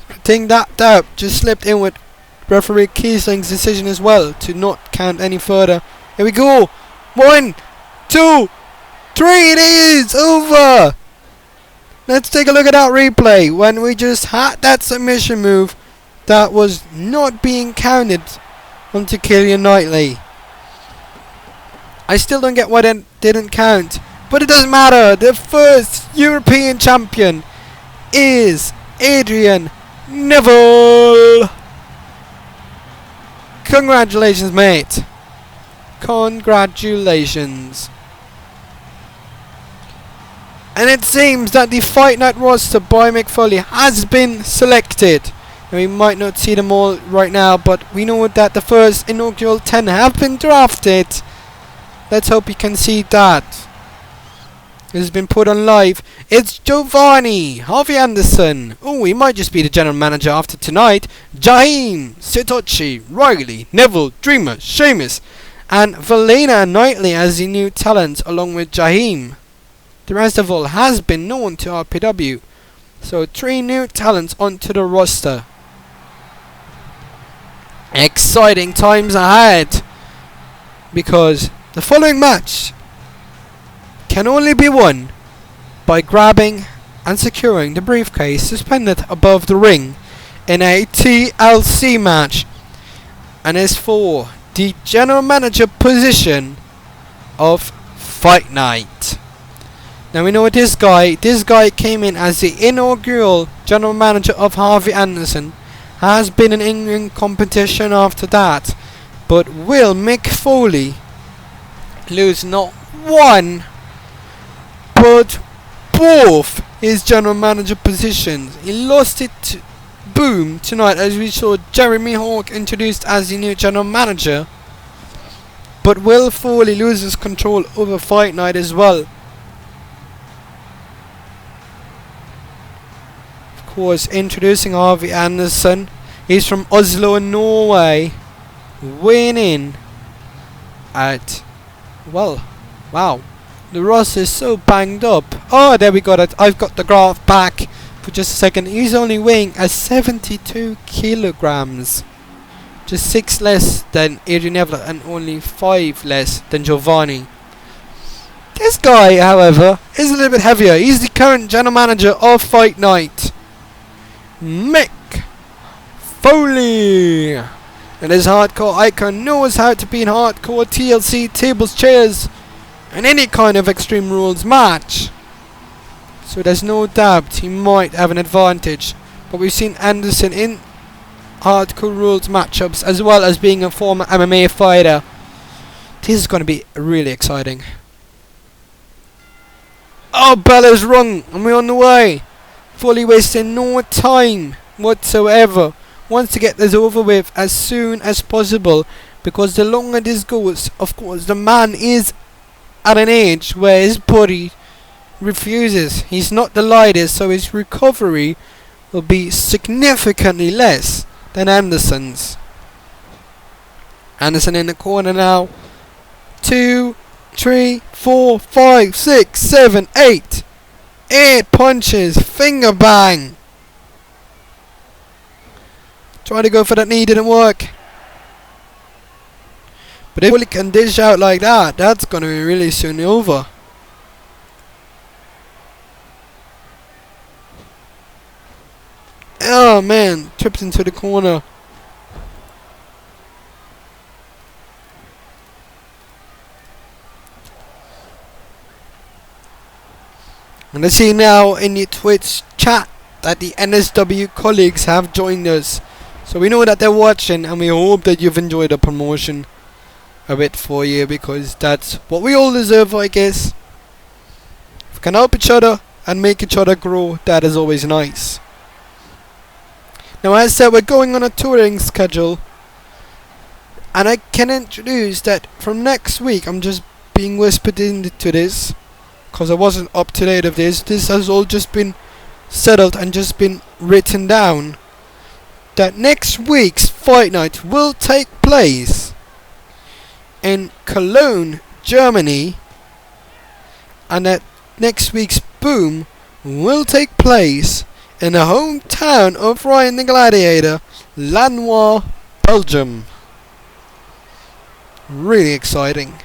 I think that tap just slipped in with referee Kiesling's decision as well to not count any further. Here we go. 1, 2, 3. It is over. Let's take a look at that replay when we just had that submission move that was not being counted onto Killian Knightley. I still don't get why it didn't count, but it doesn't matter. The first European champion is Adrian Neville. Congratulations, mate. Congratulations. And it seems that the Fight Night roster by Mick Foley has been selected. And we might not see them all right now, but we know that the first inaugural 10 have been drafted. Let's hope you can see that. It has been put on live. It's Giovanni, Harvey Anderson. Oh, he might just be the general manager after tonight. Jaheim, Sitochi, Riley, Neville, Dreamer, Sheamus, and Villena Knightley as the new talent along with Jaheim. The rest of all has been known to RPW. So 3 new talents onto the roster. Exciting times ahead, because the following match can only be won by grabbing and securing the briefcase suspended above the ring in a TLC match, and is for the general manager position of Fight Night. Now we know what this guy came in as the inaugural general manager of Harvey Anderson, has been in competition after that, but will Mick Foley lose not one but both his general manager positions? He lost it to Boom tonight, as we saw Jeremy Hawk introduced as the new general manager, but will Foley loses control over Fight Night as well? Of course, introducing Harvey Anderson. He's from Oslo, Norway, weighing in at, well, wow, The Ross is so banged up. Oh, there we got it. I've got the graph back for just a second. He's only weighing at 72 kilograms. Just 6 less than Adrian Neville and only 5 less than Giovanni. This guy, however, is a little bit heavier. He's the current general manager of Fight Night, Mick Foley. And this hardcore icon knows how to be in hardcore TLC tables, chairs, and any kind of Extreme Rules match. So there's no doubt he might have an advantage. But we've seen Anderson in hardcore rules matchups as well as being a former MMA fighter. This is going to be really exciting. Oh, Bella's rung and we're on the way. Fully wasting no time whatsoever. Wants to get this over with as soon as possible, because the longer this goes, of course, the man is at an age where his body refuses. He's not the lightest, so his recovery will be significantly less than Anderson's. Anderson in the corner now. 2, 3, 4, 5, 6, 7, 8. 8 punches. Finger bang. Try to go for that knee, didn't work. But if he can dish out like that, that's going to be really soon over. Oh man, tripped into the corner. And I see now in the Twitch chat that the NSW colleagues have joined us. So we know that they're watching, and we hope that you've enjoyed the promotion a bit for you, because that's what we all deserve, I guess. If we can help each other and make each other grow, that is always nice. Now, as I said, we're going on a touring schedule, and I can introduce that from next week, I'm just being whispered into this, because I wasn't up to date of this. This has all just been settled and just been written down. That next week's Fight Night will take place in Cologne, Germany, and that next week's Boom will take place in the hometown of Ryan the Gladiator, Lanois, Belgium. Really exciting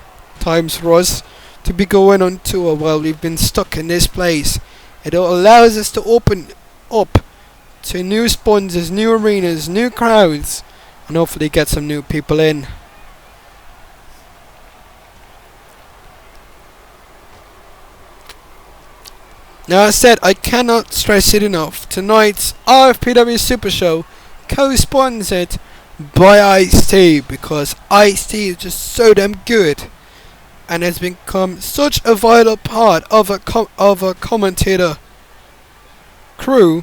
times for us to be going on tour while we've been stuck in this place. It allows us to open up to new sponsors, new arenas, new crowds, and hopefully get some new people in. Now, as I said, I cannot stress it enough. Tonight's RFPW Super Show co-sponsored by Ice-T, because Ice-T is just so damn good and has become such a vital part of a commentator crew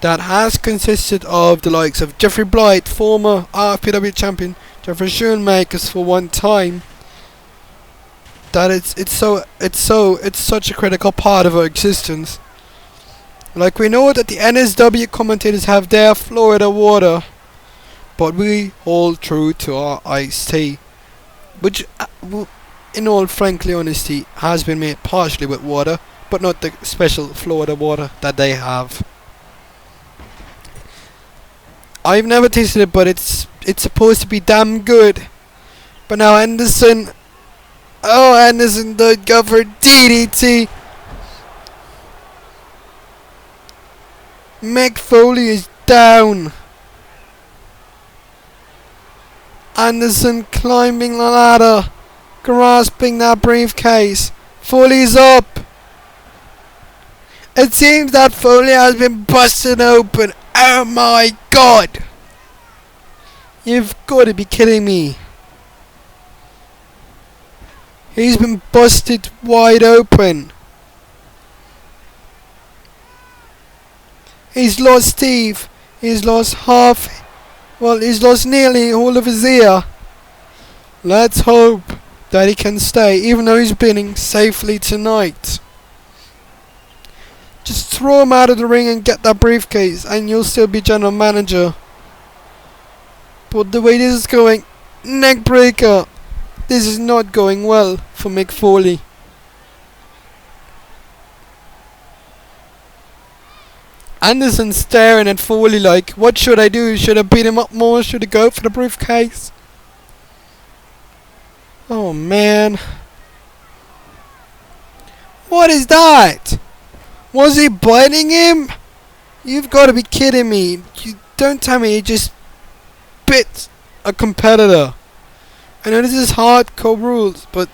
that has consisted of the likes of Jeffrey Blight, former RFPW champion, Jeffrey Schoenmakers for one time. That it's such a critical part of our existence. Like, we know that the NSW commentators have their Florida water, but we hold true to our iced tea, which, in all frankly honesty, has been made partially with water, but not the special Florida water that they have. I've never tasted it, but it's supposed to be damn good. But now Anderson, Anderson did go for DDT. Mick Foley is down. Anderson climbing the ladder, grasping that briefcase. Foley's up. It seems that Foley has been busted open. Oh my god! You've got to be kidding me. He's been busted wide open. He's lost teeth. He's lost he's lost nearly all of his ear. Let's hope that he can stay, even though he's winning safely tonight. Just throw him out of the ring and get that briefcase, and you'll still be general manager. But the way this is going, neck breaker. This is not going well for Mick Foley. Anderson staring at Foley like, what should I do? Should I beat him up more? Should I go for the briefcase? Oh man. What is that? Was he biting him? You've got to be kidding me. You don't tell me he just bit a competitor. I know this is hardcore rules, but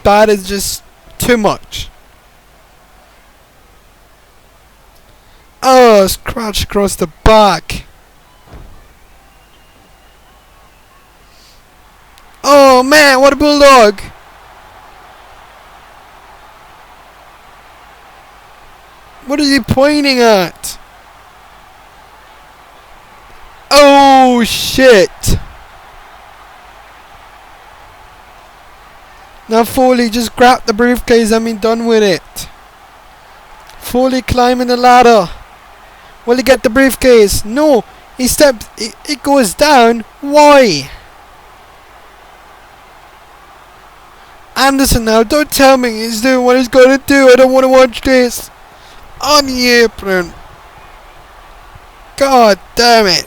that is just too much. Oh, scratch across the back. Oh man, what a bulldog. What is he pointing at? Oh shit. Now Foley just grabbed the briefcase and be done with it. Foley climbing the ladder. Will he get the briefcase? No. He steps. It goes down. Why? Anderson now. Don't tell me he's doing what he's going to do. I don't want to watch this. On the apron. God damn it.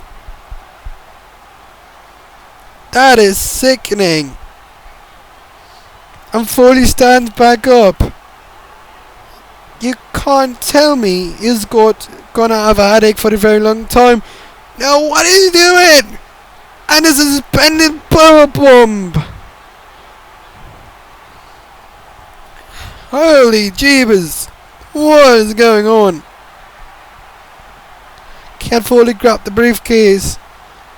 That is sickening. And Foley stands back up. You can't tell me he's gonna have a headache for a very long time. Now what is he doing? And this is a suspended power bomb. Holy jeebus. What is going on? Can't Foley grab the briefcase?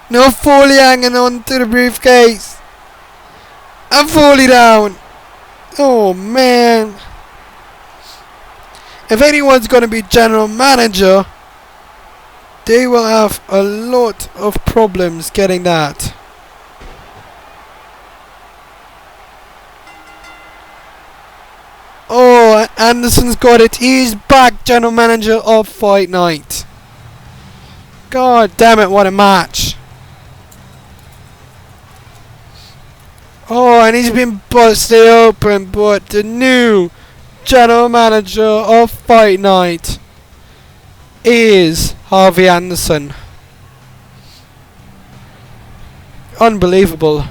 No, Foley hanging on to the briefcase. And Foley down. Oh man. If anyone's going to be general manager, they will have a lot of problems getting that. Oh, Anderson's got it. He's back general manager of Fight Night. God damn it, what a match. Oh, and he's been busted open, but the new general manager of Fight Night is Harvey Anderson. Unbelievable.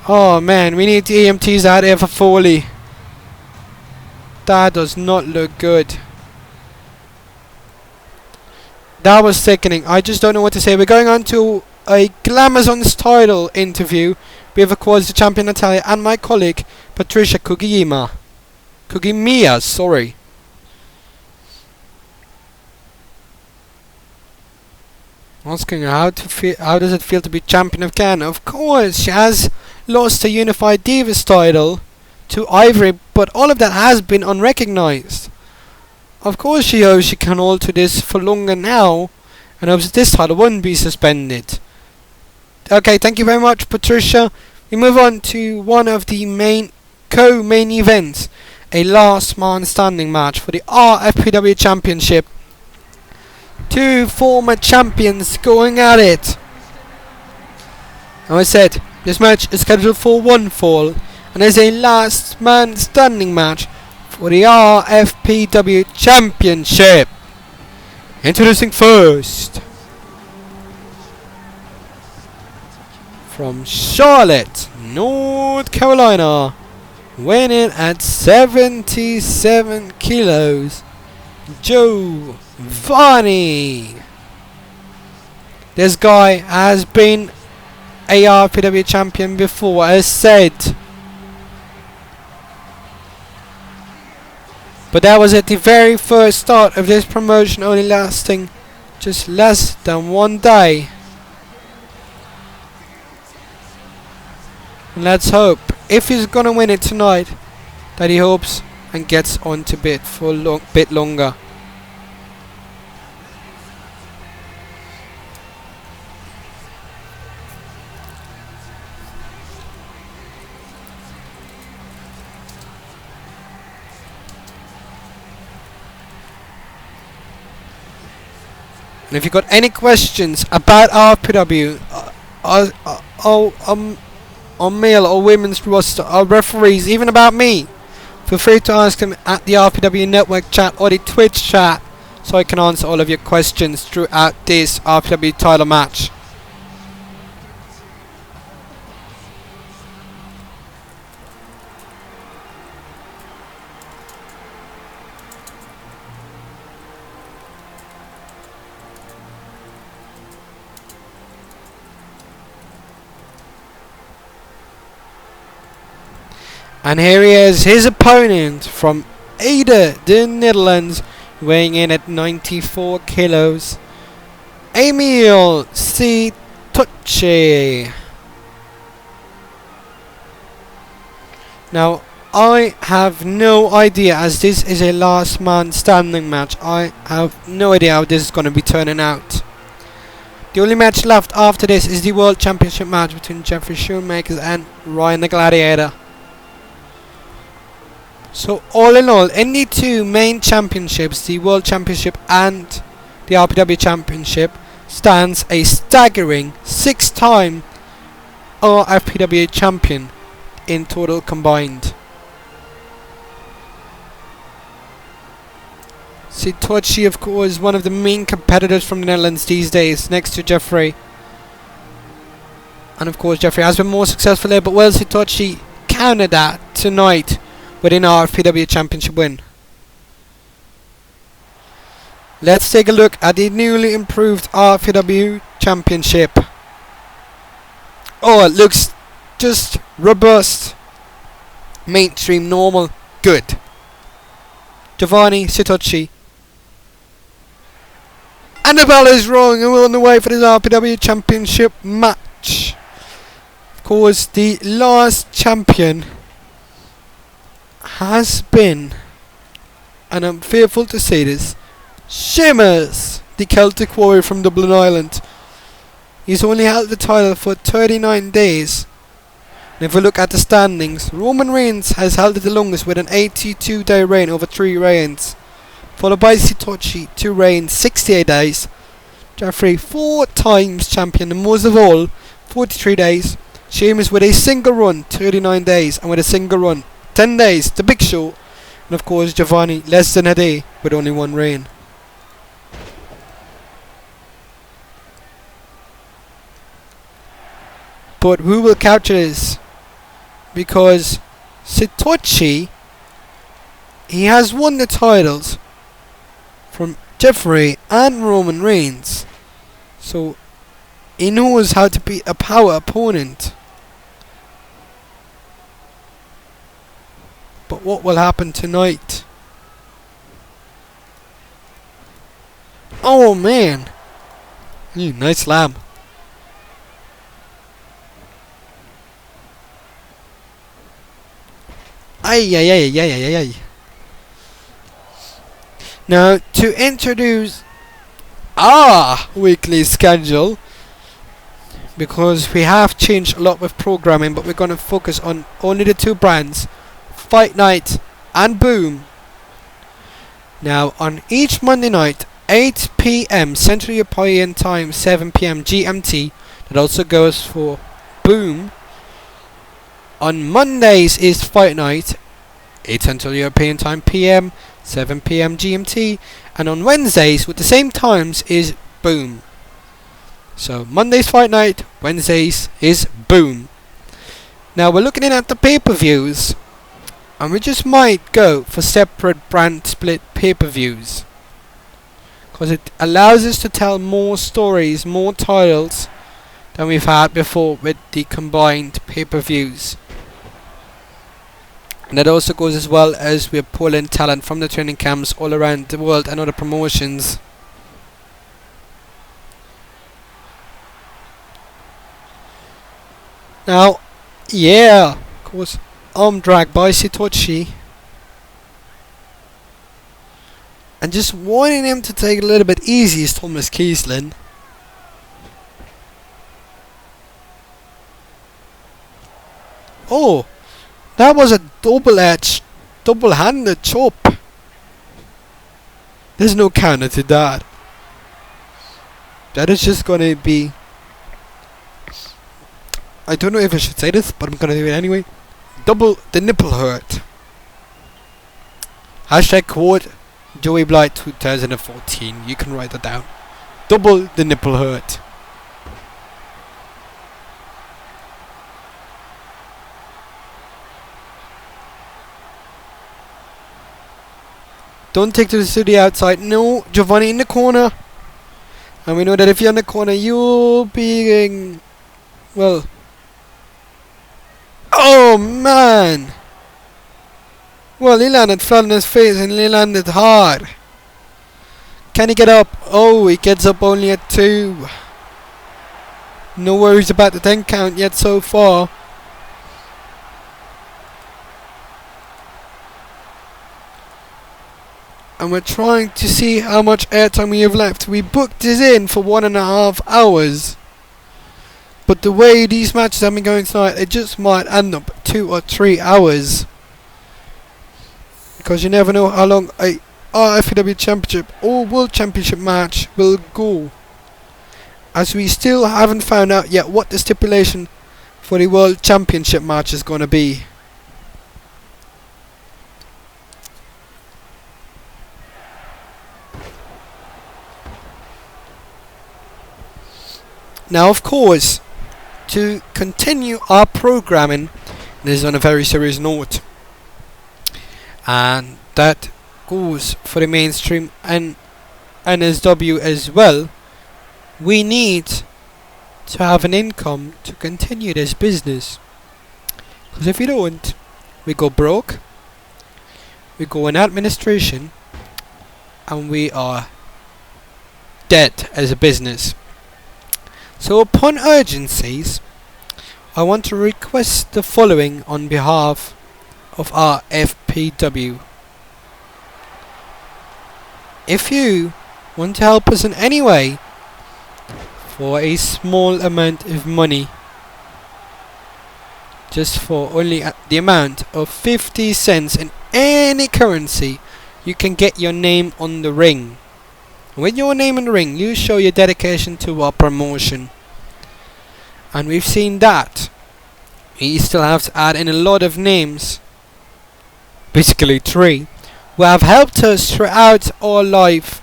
Oh man, we need the EMTs out here for Foley. That does not look good. That was sickening. I just don't know what to say. We're going on to a Glamazon's title interview with, of course, the champion Natalia and my colleague Patricia Kugiyama. Kugimiya, sorry. Asking her how does it feel to be champion of Canada? Of course, she has lost the Unified Divas title to Ivory, but all of that has been unrecognized. Of course she hopes she can hold to this for longer now, and hopes this title won't be suspended. Okay, thank you very much, Patricia. We move on to one of the main events, a last man standing match for the RFPW Championship. Two former champions going at it. Now I said, this match is scheduled for one fall, and is a last man standing match for the RFPW Championship. Introducing first, from Charlotte, North Carolina, weighing at 77 kilos, Joe Varney. This guy has been a RPW champion before, as said, but that was at the very first start of this promotion, only lasting just less than 1 day. And let's hope, if he's gonna win it tonight, that he hopes and gets on to bit for a bit longer. And if you've got any questions about RPW, on male or women's roster, or referees, even about me, feel free to ask them at the RPW Network chat or the Twitch chat. so I can answer all of your questions throughout this RFPW title match. And here he is, his opponent from Ede, the Netherlands, weighing in at 94 kilos, Emil Sitoci. Now, I have no idea, as this is a last man standing match, I have no idea how this is going to be turning out. The only match left after this is the World Championship match between Jeffrey Shoemaker and Ryan the Gladiator. So all in all, in the two main championships, the World Championship and the RPW Championship, stands a staggering 6-time RFPW champion in total combined. Sitoci, of course, is one of the main competitors from the Netherlands these days, next to Jeffrey. And of course Jeffrey has been more successful there, but well, Sitoci countered that tonight with an RFPW Championship win. Let's take a look at the newly improved RFPW Championship. Oh, it looks just robust, mainstream, normal, good. Giovanni Sitoci. And the bell is rolling, and we're on the way for this RPW Championship match. Of course, the last champion has been, and I'm fearful to say this, Seamus, the Celtic warrior from Dublin, Ireland. He's only held the title for 39 days. And if we look at the standings, Roman Reigns has held it the longest with an 82-day reign over 3 reigns, followed by Sitoci, 2 reigns, 68 days. Jeffrey, 4 times champion, and most of all, 43 days. Seamus with a single run, 39 days, and with a single run, 10 days, the Big Show. And of course Giovanni, less than a day, with only 1 reign. But who will capture this? Because Sitoci, he has won the titles from Jeffrey and Roman Reigns, so he knows how to beat a power opponent. But what will happen tonight? Oh man! Nice slam. Ay ay ay ay ay ay. Now to introduce our weekly schedule, because we have changed a lot with programming, but we're going to focus on only the 2 brands, Fight Night and Boom. Now on each Monday night, 8 PM Central European Time, 7 PM GMT, that also goes for Boom. On Mondays is Fight Night, 8 Central European Time PM, 7 PM GMT, and on Wednesdays with the same times is Boom. So Mondays Fight Night, Wednesdays is Boom. Now we're looking at the pay-per-views, and we just might go for separate brand split pay-per-views, because it allows us to tell more stories, more titles than we've had before with the combined pay-per-views. And that also goes as well as we're pulling talent from the training camps all around the world and other promotions. Now, yeah, of course, arm drag by Sitoci, and just wanting him to take it a little bit easy is Thomas Kiesling. Oh, that was a double-edged, double-handed chop. There's no counter to that. That is just gonna be, I don't know if I should say this, but I'm gonna do it anyway. Double the nipple hurt. Hashtag quote Joey Blight 2014. You can write that down. Double the nipple hurt. Don't take to the outside. No, Giovanni in the corner. And we know that if you're in the corner, you'll be... well... oh, man! Well, he landed flat on his face and he landed hard. Can he get up? Oh, he gets up only at 2. No worries about the 10 count yet so far. And we're trying to see how much airtime we have left. We booked this in for 1.5 hours. But the way these matches have been going tonight, it just might end up 2 or 3 hours. Because you never know how long a RFPW Championship or World Championship match will go. As we still haven't found out yet what the stipulation for the World Championship match is going to be. Now, of course, to continue our programming, this is on a very serious note, and that goes for the mainstream and NSW as well. We need to have an income to continue this business, because if we don't, we go broke, we go in administration, and we are dead as a business. So upon urgencies, I want to request the following on behalf of RFPW. If you want to help us in any way for a small amount of money, just for only the amount of 50 cents in any currency, you can get your name on the ring. With your name in the ring, you show your dedication to our promotion. And we've seen that. We still have to add in a lot of names, basically 3, who have helped us throughout our life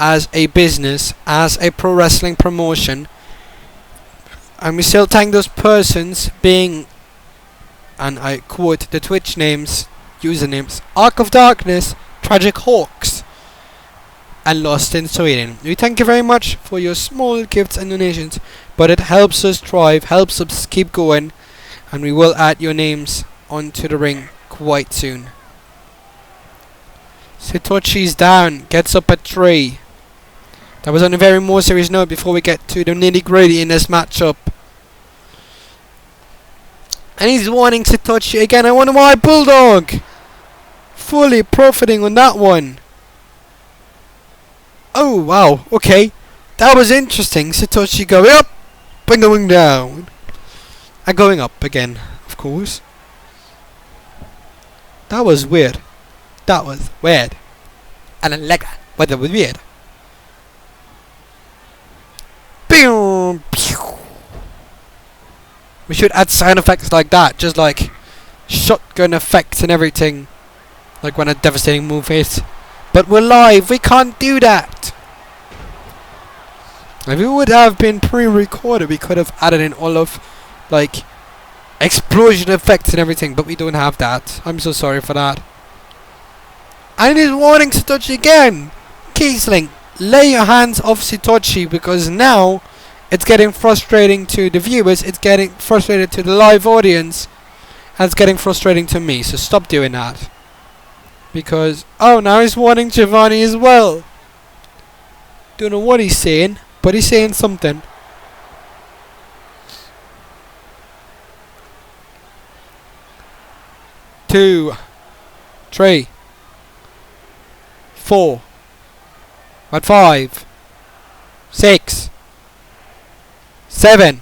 as a business, as a pro wrestling promotion. And we still thank those persons being, and I quote the Twitch names, usernames, Arc of Darkness, Tragic Hawks, and Lost in Sweden. We thank you very much for your small gifts and donations, but it helps us thrive, helps us keep going, and we will add your names onto the ring quite soon. Satochi's down, gets up at 3. That was on a very more serious note before we get to the nitty gritty in this matchup. And he's warning Satoshi again. I wonder why Bulldog fully profiting on that one. Oh wow, okay. That was interesting. Satoshi going up and going down. And going up again, of course. That was weird. That was weird. And I like that, but that was weird. We should add sound effects like that, just like shotgun effects and everything, like when a devastating move hits. But we're live, we can't do that. If it would have been pre-recorded, we could have added in all of like explosion effects and everything, but we don't have that. I'm so sorry for that. And he's warning Satoshi again. Kiesling, lay your hands off Satoshi, because now it's getting frustrating to the viewers, it's getting frustrated to the live audience, and it's getting frustrating to me, so stop doing that. Because, oh, now he's warning Giovanni as well. Don't know what he's saying, but he's saying something. Two, 3, 4, 5, 6, 7,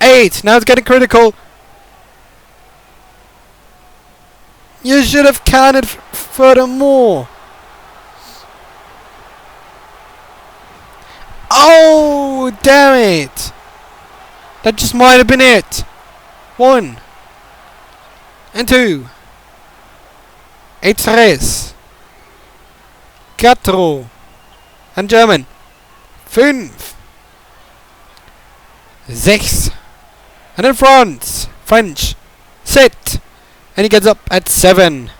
8. Now it's getting critical. You should have counted furthermore. Oh, damn it. That just might have been it. 1 and 2 Et tres. Cuatro. And German. Fünf. Sechs. And in French. Sit. And he gets up at 7.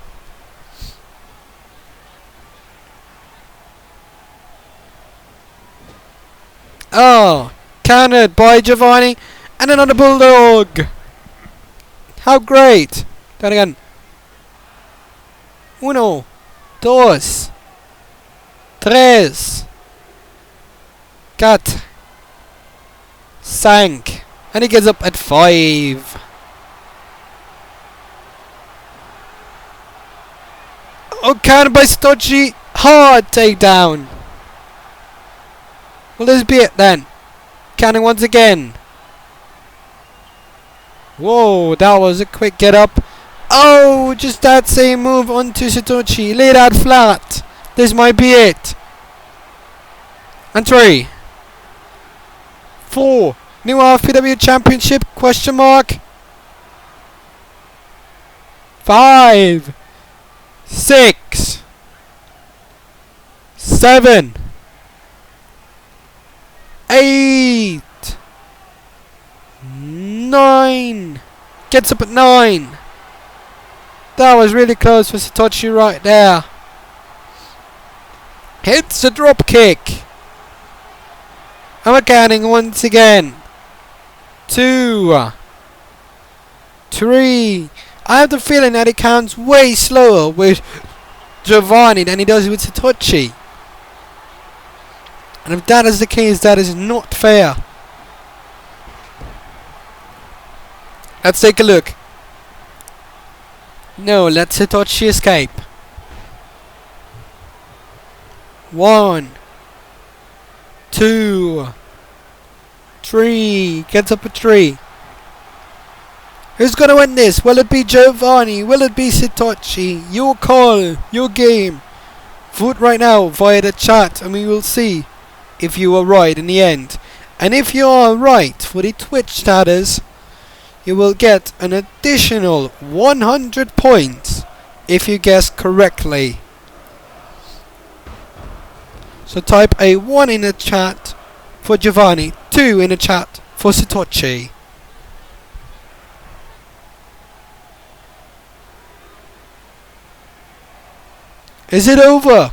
Oh, countered by Giovanni. And another bulldog. How great. Down again. Uno. Dos. Tres. Quatre. Cinq. And he gets up at 5. Oh, countered by Stodgy. Hard takedown. Will this be it then? Counting once again. Whoa, that was a quick get up. Oh, just that same move onto Satoshi. Laid out flat. This might be it. And 3. 4. New RFPW Championship? Question mark. 5. 6. 7. 8. 9. Gets up at 9. That was really close for Satoshi right there. Hits the drop kick. And we're counting once again. 2. 3. I have the feeling that he counts way slower with Giovanni than he does with Satoshi. And if that is the case, that is not fair. Let's take a look. No, let Satoshi escape. 1. 2. 3. Gets up at 3. Who's gonna win this? Will it be Giovanni? Will it be Satoshi? Your call. Your game. Vote right now via the chat and we will see if you are right in the end. And if you are right for the Twitch status, you will get an additional 100 points if you guess correctly. So type a 1 in the chat for Giovanni, 2 in the chat for Satoshi. Is it over?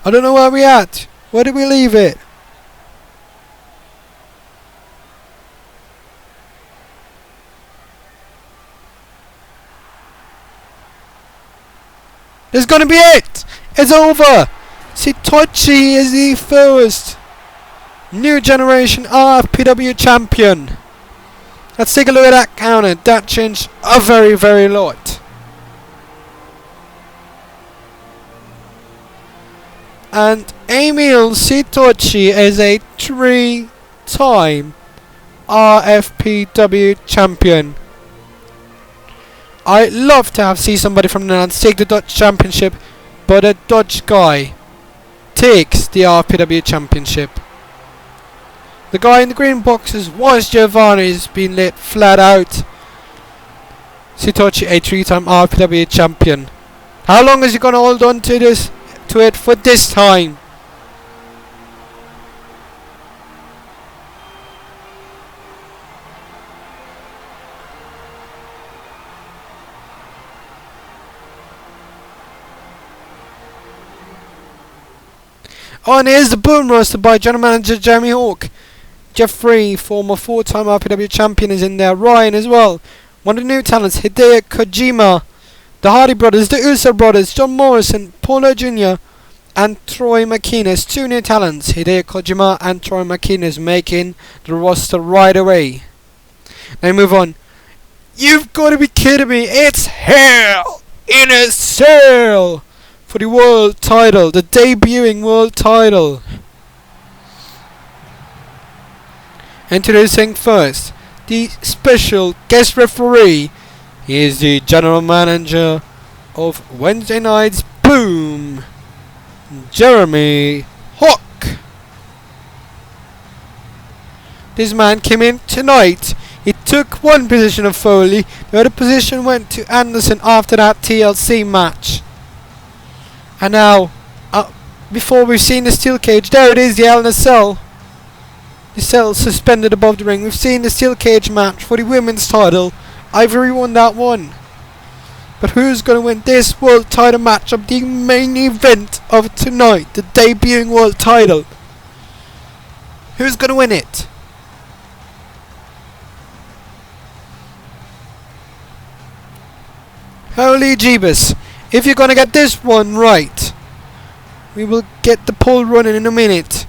I don't know where we're at. Where did we leave it? This is gonna be it! It's over! Satoshi is the first new generation RFPW champion. Let's take a look at that counter. That changed a very, very lot. And Emil Satoshi is a 3-time RFPW champion. I'd love to see somebody from the Netherlands take the Dutch championship, but a Dutch guy takes the RFPW championship. The guy in the green boxes was Giovanni, has been let flat out. Satoshi, a 3-time RFPW champion. How long is he gonna hold on to this? To it for this time? Oh, and here's the boom roster by General Manager Jeremy Hawk. Jeffrey, former 4-time RPW champion, is in there. Ryan as well. One of the new talents, Hideo Kojima. The Hardy brothers, the Uso brothers, John Morrison, Paulo Jr. and Troy McKinnis. 2 new talents, Hideo Kojima and Troy McKinnis, making the roster right away. Now move on. You've got to be kidding me. It's Hell in a Cell for the world title, the debuting world title. Introducing first the special guest referee. He is the general manager of Wednesday Night's Boom, Jeremy Hawk. This man came in tonight He took one position of Foley, the other position went to Anderson after that TLC match. And now, before we've seen the steel cage, there it is, the Hell in a Cell. The cell suspended above the ring. We've seen the steel cage match for the women's title. Ivory won that one. But who's going to win this world title match of the main event of tonight? The debuting world title. Who's going to win it? Holy Jeebus. If you're going to get this one right, we will get the poll running in a minute.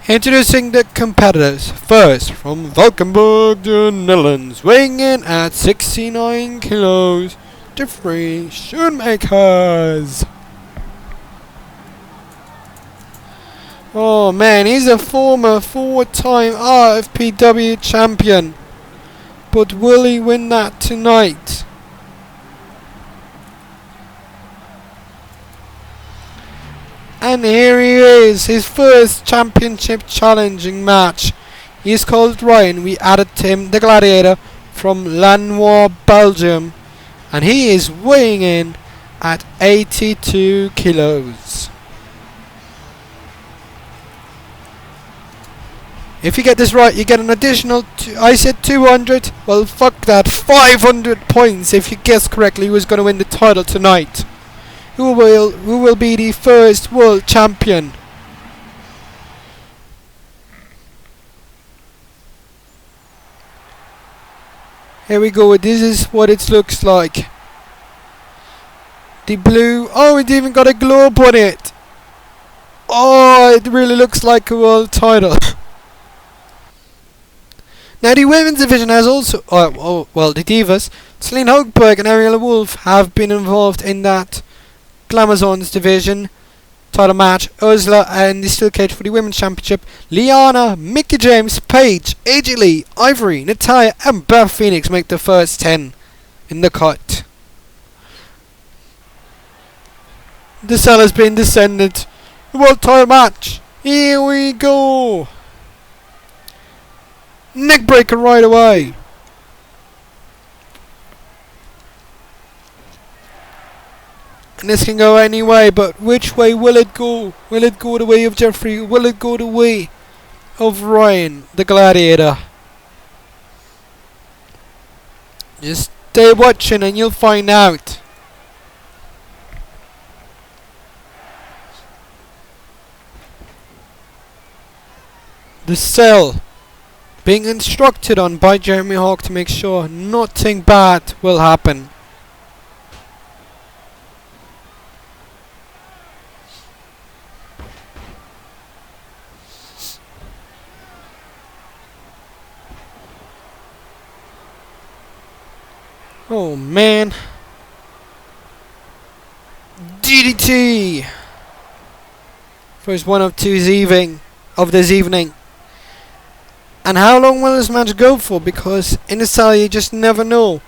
Introducing the competitors. First, from Valkenburg, the Netherlands, weighing in at 69 kilos, the three Schoenmakers. Oh man, he's a former 4-time RFPW champion. But will he win that tonight? And here he is, his first championship challenging match. He's called Ryan. We added him, the Gladiator, from Lanois, Belgium. And he is weighing in at 82 kilos. If you get this right, you get an additional, I said 200. Well, fuck that, 500 points if you guess correctly who's going to win the title tonight. Who will be the first world champion? Here we go. This is what it looks like. The blue. Oh, it even got a globe on it. Oh, it really looks like a world title. Now the women's division has also, the Divas, Celine Hogberg and Ariel Wolf have been involved in that Glamazon's division title match. Ursula and the steel cage for the women's championship. Liana, Mickey James, Paige, AJ Lee, Ivory, Natalia and Beth Phoenix make the first 10 in the cut. The cell has been descended. The world title match. Here we go. Neckbreaker right away. And this can go any way, but which way will it go? Will it go the way of Jeffrey? Will it go the way of Ryan, the Gladiator? Just stay watching and you'll find out. The cell being instructed on by Jeremy Hawk to make sure nothing bad will happen. Oh man. DDT! First one of this evening. And how long will this match go for? Because in the cell you just never know.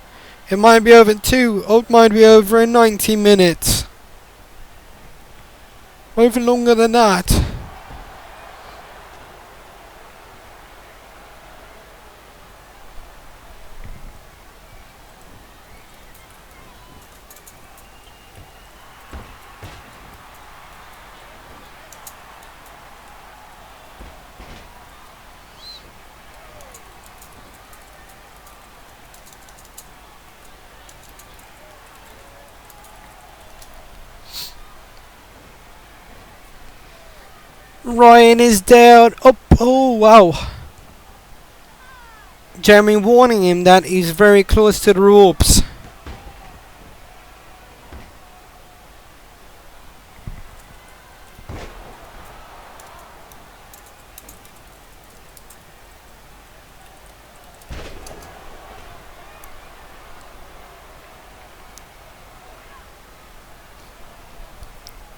It might be over in 2, or it might be over in 90 minutes. Or even longer than that. Ryan is down. Oh wow. Jeremy warning him that he's very close to the ropes.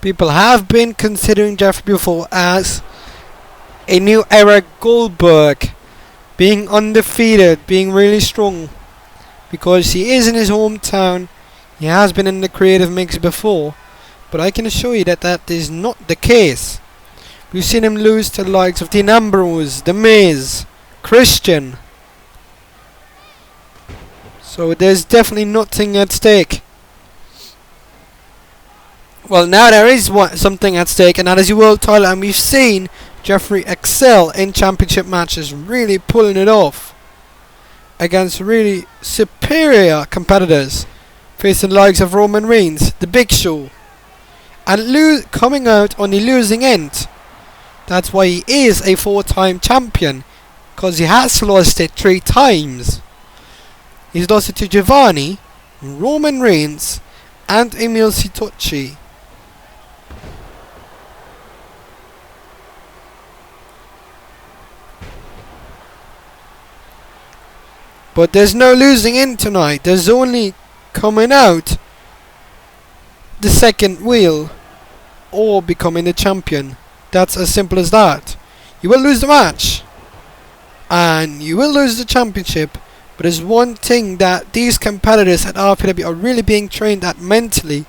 People have been considering Jeffrey before as a new era Goldberg, being undefeated, being really strong, because he is in his hometown. He has been in the creative mix before, but I can assure you that that is not the case. We've seen him lose to the likes of Dean Ambrose, The Miz, Christian. So there's definitely nothing at stake. Well, now there is something at stake, and that is your world title, and we've seen Jeffrey excel in championship matches, really pulling it off against really superior competitors, facing the likes of Roman Reigns, The Big Show, and coming out on the losing end. That's why he is a 4-time champion, because he has lost it 3 times. He's lost it to Giovanni, Roman Reigns, and Emil Sitochi. But there's no losing in tonight. There's only coming out the second wheel or becoming the champion. That's as simple as that. You will lose the match and you will lose the championship, but there's one thing that these competitors at RFPW are really being trained at mentally,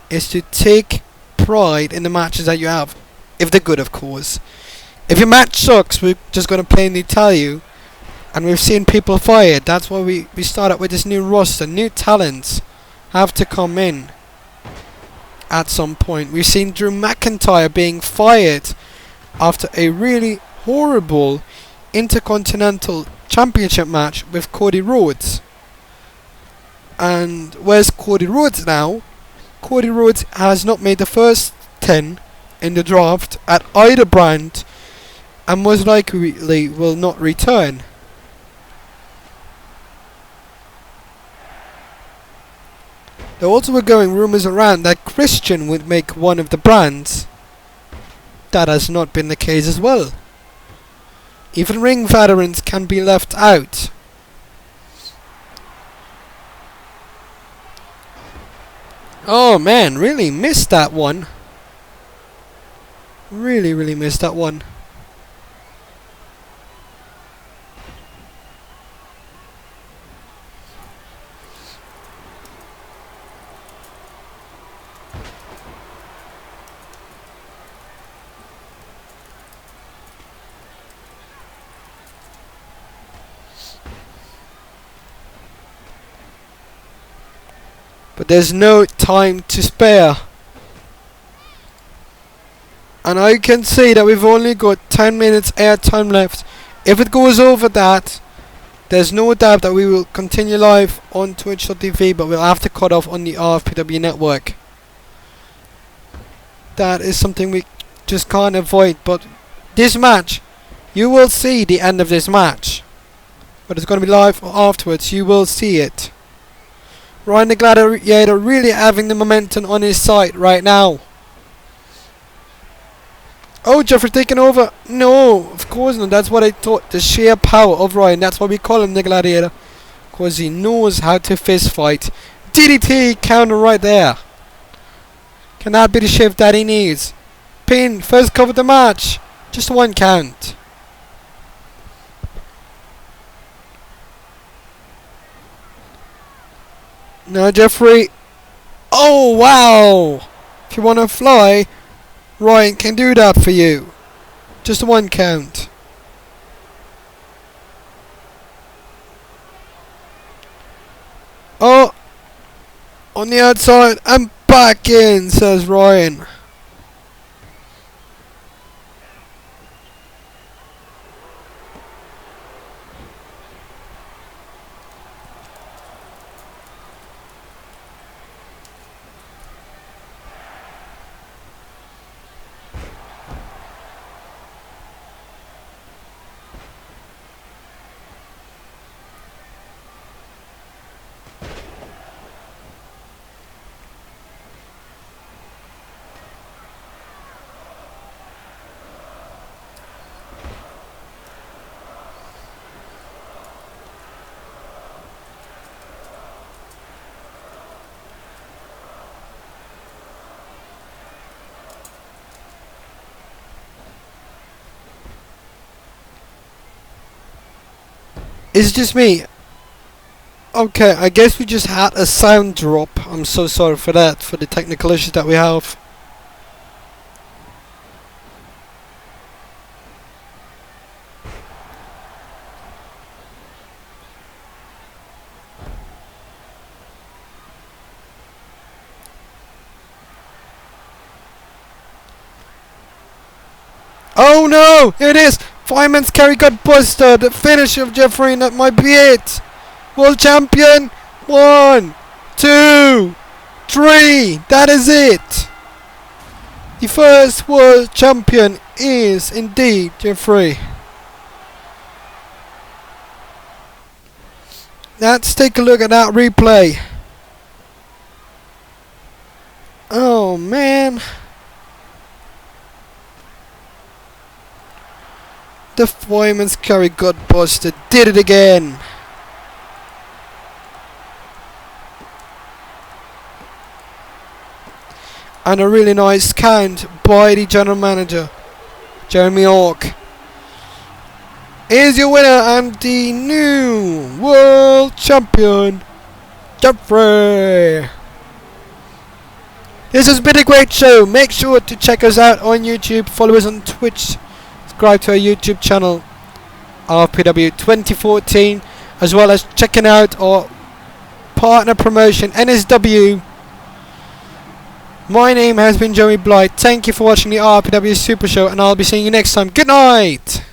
is to take pride in the matches that you have, if they're good, of course. If your match sucks, we're just going to plainly tell you. And we've seen people fired. That's why we started with this new roster. New talents have to come in at some point. We've seen Drew McIntyre being fired after a really horrible Intercontinental Championship match with Cody Rhodes. And where's Cody Rhodes now? Cody Rhodes has not made the first 10 in the draft at either brand, and most likely will not return. There also were going rumours around that Christian would make one of the brands. That has not been the case as well. Even ring veterans can be left out. Oh man, really missed that one. Really missed that one. But there's no time to spare. And I can see that we've only got 10 minutes airtime left. If it goes over that, there's no doubt that we will continue live on Twitch.tv, but we'll have to cut off on the RFPW network. That is something we just can't avoid. But this match, you will see the end of this match. But it's going to be live afterwards. You will see it. Ryan the Gladiator really having the momentum on his side right now. Oh, Jeffrey taking over. No, of course not. That's what I thought. The sheer power of Ryan. That's why we call him the Gladiator. Because he knows how to fist fight. DDT counter right there. Can that be the shift that he needs? Pin. First cover of the match. Just 1 count. Now Jeffrey. Oh wow. If you want to fly, Ryan can do that for you. Just 1 count. Oh, on the outside and back in, says Ryan. Is it just me? Okay, I guess we just had a sound drop. I'm so sorry for that, for the technical issues that we have. Oh no, here it is. Fireman's carry got busted. The finish of Jeffrey, and that might be it. World champion. 1, 2, 3. That is it. The first world champion is indeed Jeffrey. Let's take a look at that replay. Oh man. The fireman's carry got busted. Did it again. And a really nice count by the general manager, Jeremy Hawk. Here's your winner and the new world champion, Jeffrey. This has been a great show. Make sure to check us out on YouTube, follow us on Twitch, subscribe to our YouTube channel, RFPW 2014, as well as checking out our partner promotion, NSW. My name has been Joey Blight. Thank you for watching the RFPW Super Show, and I'll be seeing you next time. Good night!